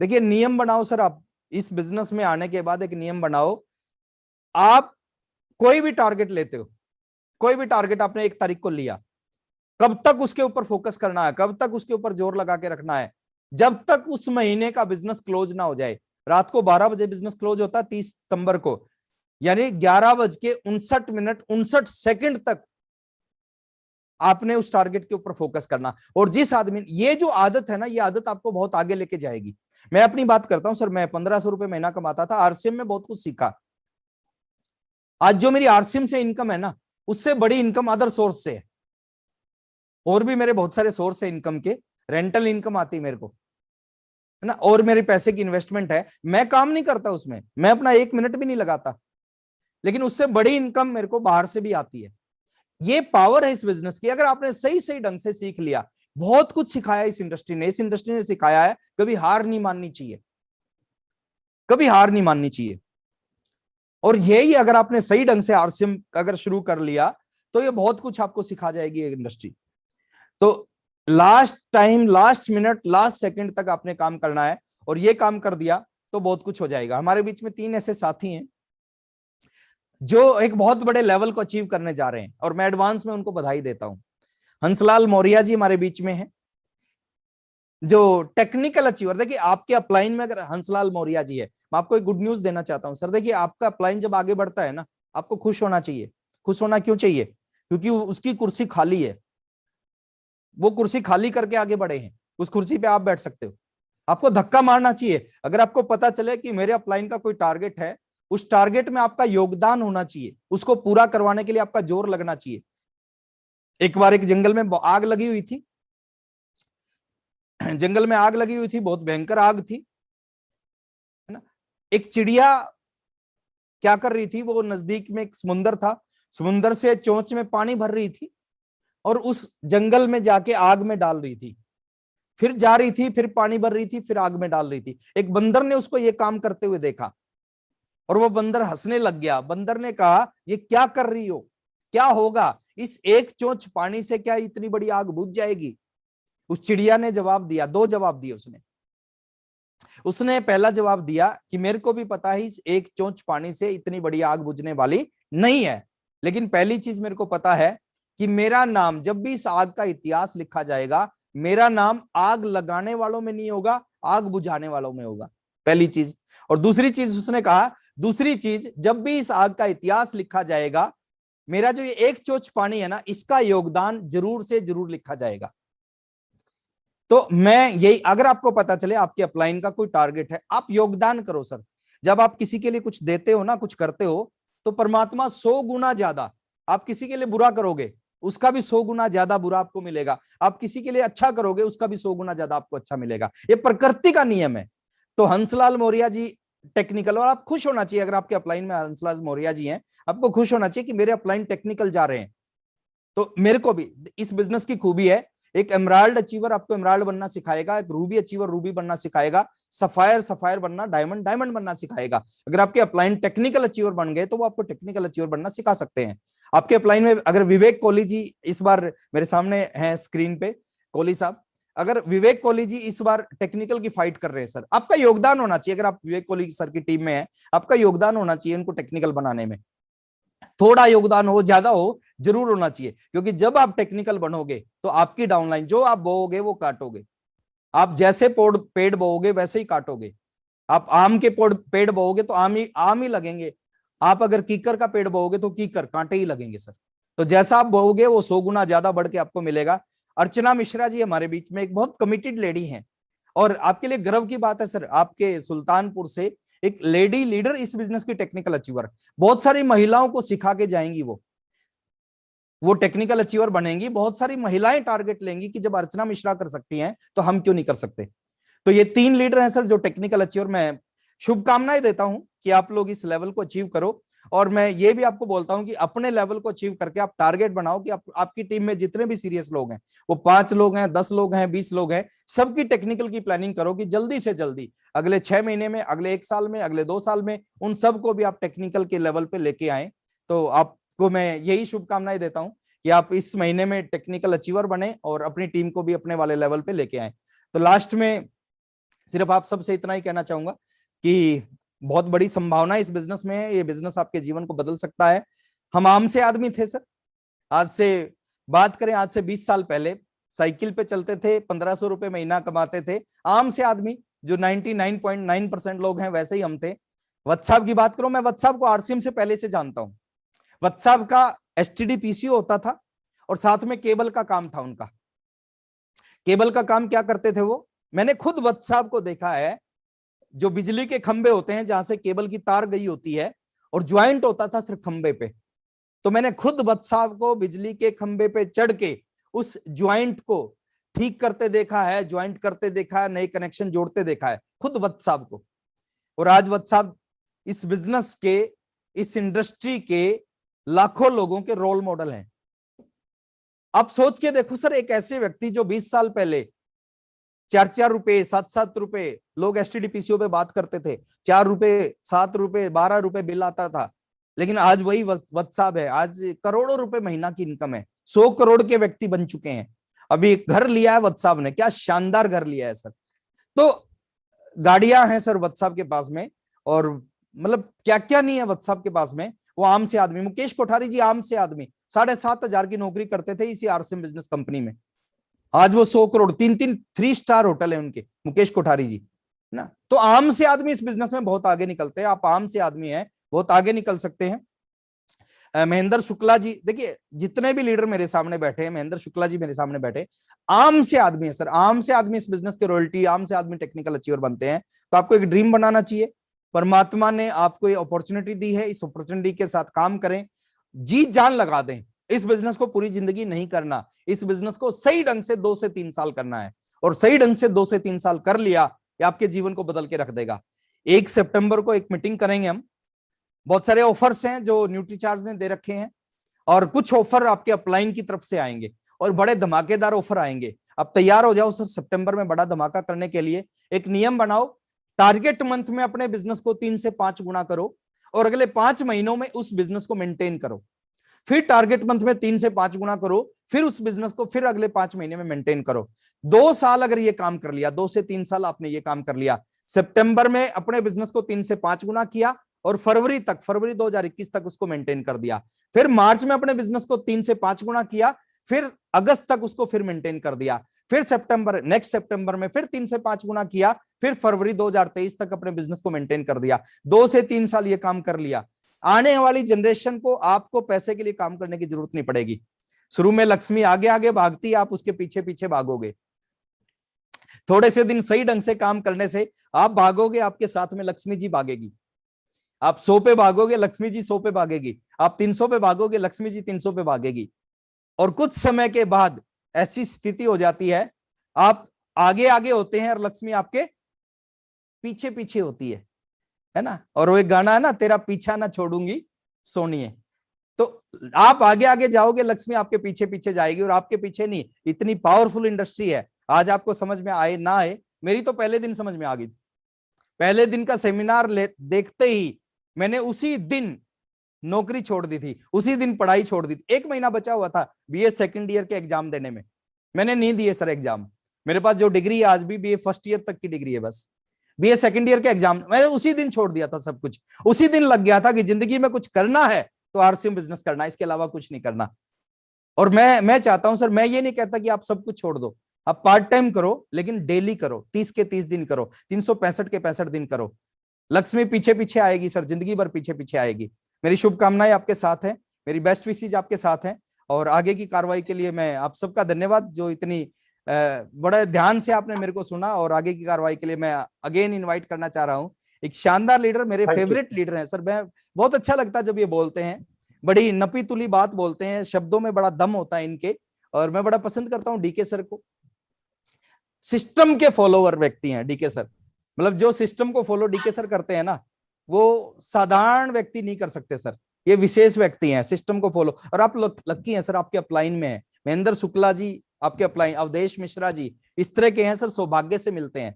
देखिए नियम बनाओ सर, आप इस बिजनेस में आने के बाद एक नियम बनाओ, आप कोई भी टारगेट लेते हो, कोई भी टारगेट आपने 1 तारीख को लिया, कब तक उसके ऊपर फोकस करना है, कब तक उसके ऊपर जोर लगा के रखना है, जब तक उस महीने का बिजनेस क्लोज ना हो जाए। रात को 12 बजे बिजनेस क्लोज होता है 30 सितंबर को, यानी 11:59 तक आपने उस टारगेट के ऊपर फोकस करना। और जिस आदमी, ये जो आदत है ना, ये आदत आपको बहुत आगे लेके जाएगी। मैं अपनी बात करता हूं सर, मैं 1500 रुपए महीना कमाता था, आरसीएम में बहुत कुछ सीखा। आज जो मेरी आरसीएम से इनकम है ना, उससे बड़ी इनकम अदर सोर्स से है। और भी मेरे बहुत सारे सोर्स है इनकम के, रेंटल इनकम आती है मेरे को, है ना, और मेरे पैसे की इन्वेस्टमेंट है, मैं काम नहीं करता उसमें, मैं अपना 1 मिनट भी नहीं लगाता, लेकिन उससे बड़ी इनकम मेरे को बाहर से भी आती है। ये पावर है इस बिजनेस की, अगर आपने सही सही ढंग से सीख लिया। बहुत कुछ सिखाया इस इंडस्ट्री ने, इस इंडस्ट्री ने सिखाया है कभी हार नहीं माननी चाहिए, कभी हार नहीं माननी चाहिए। और यही अगर आपने सही ढंग से आरसीएम अगर शुरू कर लिया, तो ये बहुत कुछ आपको सिखा जाएगी ये इंडस्ट्री। तो last time, last minute, last second तक आपने काम करना है, और ये काम कर दिया तो बहुत कुछ हो जाएगा। हमारे बीच में 3 ऐसे साथी हैं जो एक बहुत बड़े लेवल को अचीव करने जा रहे हैं, और मैं एडवांस में उनको बधाई देता हूं। हंसलाल मौर्या जी हमारे बीच में हैं, जो टेक्निकल अचीवर। देखिए आपके अपलाइन में अगर हंसलाल मौर्या जी है, मैं आपको एक गुड न्यूज देना चाहता हूं सर। देखिए आपका अपलाइन जब आगे बढ़ता है ना, आपको खुश होना चाहिए। खुश होना क्यों चाहिए? क्योंकि उसकी कुर्सी खाली है, वो कुर्सी खाली करके आगे बढ़े हैं, उस कुर्सी पे आप बैठ सकते हो। आपको धक्का मारना चाहिए अगर आपको पता चले कि मेरे अपलाइन का कोई टारगेट है, उस टारगेट में आपका योगदान होना चाहिए, उसको पूरा करवाने के लिए आपका जोर लगना चाहिए। एक बार एक जंगल में आग लगी हुई थी, जंगल में आग लगी हुई थी, बहुत भयंकर आग थी, है ना। एक चिड़िया क्या कर रही थी, वो नजदीक में एक समुंदर था, समुंदर से चोंच में पानी भर रही थी और उस जंगल में जाके आग में डाल रही थी, फिर जा रही थी, फिर पानी भर रही थी, फिर आग में डाल रही थी। एक बंदर ने उसको ये काम करते हुए देखा और वो बंदर हंसने लग गया। बंदर ने कहा, ये क्या कर रही हो, क्या होगा, इस एक चोंच पानी से क्या इतनी बड़ी आग बुझ जाएगी? उस चिड़िया ने जवाब दिया, 2 जवाब दिए उसने पहला जवाब दिया कि मेरे को भी पता है इस एक चोंच पानी से इतनी बड़ी आग बुझने वाली नहीं है, लेकिन पहली चीज मेरे को पता है कि मेरा नाम जब भी इस आग का इतिहास लिखा जाएगा, मेरा नाम आग लगाने वालों में नहीं होगा, आग बुझाने वालों में होगा, पहली चीज। और दूसरी चीज उसने कहा, दूसरी चीज, जब भी इस आग का इतिहास लिखा जाएगा, मेरा जो ये एक चोंच पानी है ना, इसका योगदान जरूर से जरूर लिखा जाएगा। तो मैं यही, अगर आपको पता चले आपके अपलाइन का कोई टारगेट है, आप योगदान करो सर। जब आप किसी के लिए कुछ देते हो ना, कुछ करते हो, तो परमात्मा 100 गुना ज्यादा, आप किसी के लिए बुरा करोगे उसका भी 100 गुना ज्यादा बुरा आपको मिलेगा, आप किसी के लिए अच्छा करोगे उसका भी 100 गुना ज्यादा आपको अच्छा मिलेगा। ये प्रकृति का नियम है। तो हंसलाल मौर्या जी टेक्निकल, और आप खुश होना चाहिए अगर आपके अपलाइन में हंसलाल मौर्या जी हैं, आपको खुश होना चाहिए कि मेरे अपलाइन टेक्निकल जा रहे हैं। तो मेरे को भी इस बिजनेस की खूबी है, एक एमराल्ड अचीवर आपको एमराल्ड बनना सिखाएगा, एक रूबी अचीवर रूबी बनना सिखाएगा, सफायर सफायर बनना, डायमंड डायमंड बनना सिखाएगा। अगर आपके अपलाइन टेक्निकल अचीवर बन गए तो वो आपको टेक्निकल अचीवर बनना सिखा सकते हैं। आपके अपलाइन में अगर विवेक कोहली जी इस बार मेरे सामने हैं स्क्रीन पे, कोहली साहब, अगर विवेक कोहली जी इस बार टेक्निकल की फाइट कर रहे हैं सर, आपका योगदान होना चाहिए। अगर आप विवेक कोहली सर की टीम में है, आपका योगदान होना चाहिए उनको टेक्निकल बनाने में। थोड़ा योगदान हो ज्यादा हो, जरूर होना चाहिए, क्योंकि जब आप टेक्निकल बनोगे तो आपकी डाउनलाइन, जो आप बोओगे वो काटोगे। आप जैसे पेड़ बोओगे वैसे ही काटोगे। आप आम के पेड़ बोओगे तो आम ही लगेंगे, आप अगर कीकर का पेड़ बोओगे तो कीकर कांटे ही लगेंगे सर। तो जैसा आप बोओगे वो 100 गुना ज्यादा बढ़ के आपको मिलेगा। अर्चना मिश्रा जी हमारे बीच में एक बहुत कमिटेड लेडी हैं, और आपके लिए गर्व की बात है सर, आपके सुल्तानपुर से एक लेडी लीडर इस बिजनेस की टेक्निकल अचीवर, बहुत सारी महिलाओं को सिखा के जाएंगी। वो टेक्निकल अचीवर बनेंगी, बहुत सारी महिलाएं टारगेट लेंगी कि जब अर्चना मिश्रा कर सकती हैं तो हम क्यों नहीं कर सकते। तो ये 3 लीडर हैं सर जो टेक्निकल अचीवर। मैं शुभकामनाएं देता हूं कि आप लोग इस लेवल को अचीव करो, और मैं ये भी आपको बोलता हूं कि अपने लेवल को अचीव करके आप टारगेट बनाओ कि आपकी टीम में जितने भी सीरियस लोग हैं, वो 5 लोग हैं, 10 लोग हैं, 20 लोग हैं, सबकी टेक्निकल की प्लानिंग करो कि जल्दी से जल्दी अगले 6 महीने में, अगले 1 साल में, अगले 2 साल में उन सबको भी आप टेक्निकल के लेवल पे लेके आए। तो आपको मैं यही शुभकामनाएं देता हूं कि आप इस महीने में टेक्निकल अचीवर बने और अपनी टीम को भी अपने वाले लेवल पे लेके आए। तो लास्ट में सिर्फ आप सबसे इतना ही कहना चाहूंगा कि बहुत बड़ी संभावना इस बिजनेस में है, ये बिजनेस आपके जीवन को बदल सकता है। हम आम से आदमी थे सर, आज से बात करें, आज से 20 साल पहले साइकिल पे चलते थे, 1500 रुपए महीना कमाते थे, आम से आदमी जो 99.9% लोग हैं वैसे ही हम थे। व्हाट्सएप की बात करूं, मैं व्हाट्सएप को आरसीएम से पहले से जानता हूं। व्हाट्सएप का एसटीडी पीसीओ होता था और साथ में केबल का काम था उनका। केबल का काम क्या करते थे वो, मैंने खुद व्हाट्सएप को देखा है, जो बिजली के खंबे होते हैं जहां से केबल की तार गई होती है और ज्वाइंट होता था सिर्फ खंबे पे, तो मैंने खुद व्हाट्सएप को बिजली के खंबे पे चढ़ के उस ज्वाइंट को ठीक करते देखा है, ज्वाइंट करते देखा है, नए कनेक्शन जोड़ते देखा है खुद व्हाट्सएप को। और आज व्हाट्सएप इस बिजनेस के, इस इंडस्ट्री के लाखों लोगों के रोल मॉडल हैं। आप सोच के देखो सर, एक ऐसे व्यक्ति जो 20 साल पहले 4-4 रुपए 7-7 रुपए लोग एसटीडी पीसीओ पे बात करते थे, 4 रुपए 7 रुपए 12 रुपए बिल आता था, लेकिन आज वही व्हाट्सएप है, आज करोड़ों रुपए महीना की इनकम है, 100 करोड़ के व्यक्ति बन चुके हैं। अभी एक घर लिया है व्हाट्सएप ने, क्या शानदार घर लिया है सर। तो गाड़ियां हैं सर व्हाट्सएप के पास में, और मतलब क्या क्या नहीं है व्हाट्सएप के पास में। वो आम से आदमी, मुकेश कोठारी जी आम से आदमी 7,500 की नौकरी करते थे इसी आरसीएम बिजनेस कंपनी में, आज वो 100 करोड़, 3-3 3 स्टार होटल है उनके, मुकेश कोठारी जी ना। तो आम से आदमी इस बिजनेस में बहुत आगे निकलते हैं। आप आम से आदमी हैं, बहुत आगे निकल सकते हैं। महेंद्र शुक्ला जी, देखिए जितने भी लीडर मेरे सामने बैठे हैं, महेंद्र शुक्ला जी मेरे सामने बैठे, आम से आदमी है सर। आम से आदमी इस बिजनेस के रॉयल्टी, आम से आदमी टेक्निकल अचीवर बनते हैं। तो आपको एक ड्रीम बनाना चाहिए, परमात्मा ने आपको ये अपॉर्चुनिटी दी है, इस अपॉर्चुनिटी के साथ काम करें, जी जान लगा दें। इस बिजनेस को पूरी जिंदगी नहीं करना, इस बिजनेस को सही ढंग से 2 से 3 साल करना है, और सही ढंग से 2 से 3 साल कर लिया, ये आपके जीवन को बदल के रख देगा। 1 सितंबर को एक मीटिंग करेंगे हम, बहुत सारे ऑफर्स हैं जो न्यूट्रीचार्ज ने दे रखे हैं, और कुछ ऑफर आपके अपलाइन की तरफ से आएंगे, और बड़े धमाकेदार ऑफर आएंगे। अब तैयार हो जाओ सर, सितंबर में बड़ा धमाका करने के लिए। एक नियम बनाओ, टारगेट मंथ में अपने बिजनेस को 3 से 5 गुना करो, और अगले 5 महीनों में उस बिजनेस को मेंटेन करो। फिर टारगेट मंथ में 3 से 5 गुना करो, फिर उस बिजनेस को फिर अगले 5 महीने में मेंटेन करो। 2 साल अगर ये काम कर लिया, 2 से 3 साल आपने ये काम कर लिया, सितंबर में अपने बिजनेस को 3 से 5 गुना किया, और फरवरी 2021 तक उसको मेंटेन कर दिया। फिर मार्च में अपने बिजनेस को 3 से 5 गुना किया, फिर अगस्त तक उसको फिर मेंटेन कर दिया, फिर नेक्स्ट सितंबर में फिर 3 से 5 गुना किया, फिर फरवरी 2023 तक अपने बिजनेस को मेंटेन कर दिया। 2 से 3 साल ये काम कर लिया। आने वाली जनरेशन को आपको पैसे के लिए काम करने की जरूरत नहीं पड़ेगी। शुरू में लक्ष्मी आगे आगे भागती, आप उसके पीछे पीछे भागोगे। थोड़े से दिन सही ढंग से काम करने से आप भागोगे, आपके साथ में लक्ष्मी जी भागेगी। आप 100 पे भागोगे, लक्ष्मी जी 100 पे भागेगी। आप 300 पे भागोगे, लक्ष्मी जी 300 पे भागेगी। और कुछ समय के बाद ऐसी स्थिति हो जाती है, आप आगे आगे होते हैं और लक्ष्मी आपके पीछे पीछे होती है ना। और वो एक गाना है ना, तेरा पीछा ना छोड़ूंगी सोनिए। तो आप आगे आगे जाओगे, लक्ष्मी आपके पीछे पीछे जाएगी, और आपके पीछे नहीं। इतनी पावरफुल इंडस्ट्री है। आज आपको समझ में आए ना आए, मेरी तो पहले दिन समझ में आ गई। पहले दिन का सेमिनार देखते ही मैंने उसी दिन नौकरी छोड़ दी थी, उसी दिन पढ़ाई छोड़ दी थी। 1 महीना बचा हुआ था बीए सेकंड ईयर के एग्जाम देने में, मैंने नहीं दिए सर एग्जाम। मेरे पास जो डिग्री है आज भी बीए फर्स्ट ईयर तक की डिग्री है, बस बीए सेकंड ईयर के एग्जाम मैंने उसी दिन छोड़ दिया था। सब कुछ उसी दिन लग गया था कि जिंदगी में कुछ करना है तो आरसीएम बिजनेस करना है, इसके अलावा कुछ नहीं करना। और मैं चाहता हूं सर, मैं ये नहीं कहता कि आप सब कुछ छोड़ दो, आप पार्ट टाइम करो, लेकिन डेली करो, 30 के 30 दिन करो, 365 के 65 दिन करो। लक्ष्मी पीछे पीछे आएगी सर, जिंदगी भर पीछे पीछे आएगी। मेरी शुभकामनाएं आपके साथ है, मेरी बेस्ट विशेज आपके साथ है। और आगे की कार्रवाई के लिए मैं आप सबका धन्यवाद, जो इतनी बड़े ध्यान से आपने मेरे को सुना। और आगे की कार्रवाई के लिए मैं अगेन इनवाइट करना चाह रहा हूँ एक शानदार लीडर, मेरे फेवरेट लीडर हैं सर। मैं बहुत अच्छा लगता है जब ये बोलते हैं, बड़ी नपी तुली बात बोलते हैं, शब्दों में बड़ा दम होता है इनके, और मैं बड़ा पसंद करता हूँ डीके सर को। सिस्टम के फॉलोवर व्यक्ति हैं डीके सर, मतलब जो सिस्टम को फॉलो डीके सर करते हैं ना, वो साधारण व्यक्ति नहीं कर सकते सर, ये विशेष व्यक्ति हैं सिस्टम को फॉलो। और आप लक्की हैं सर, आपके अपलाइन में है महेंद्र शुक्ला जी, आपके अपलाइन अवधेश मिश्रा जी, इस तरह के हैं सर, सौभाग्य से मिलते हैं।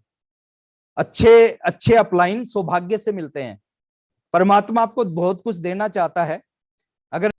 अच्छे अपलाइन सौभाग्य से मिलते हैं। परमात्मा आपको बहुत कुछ देना चाहता है,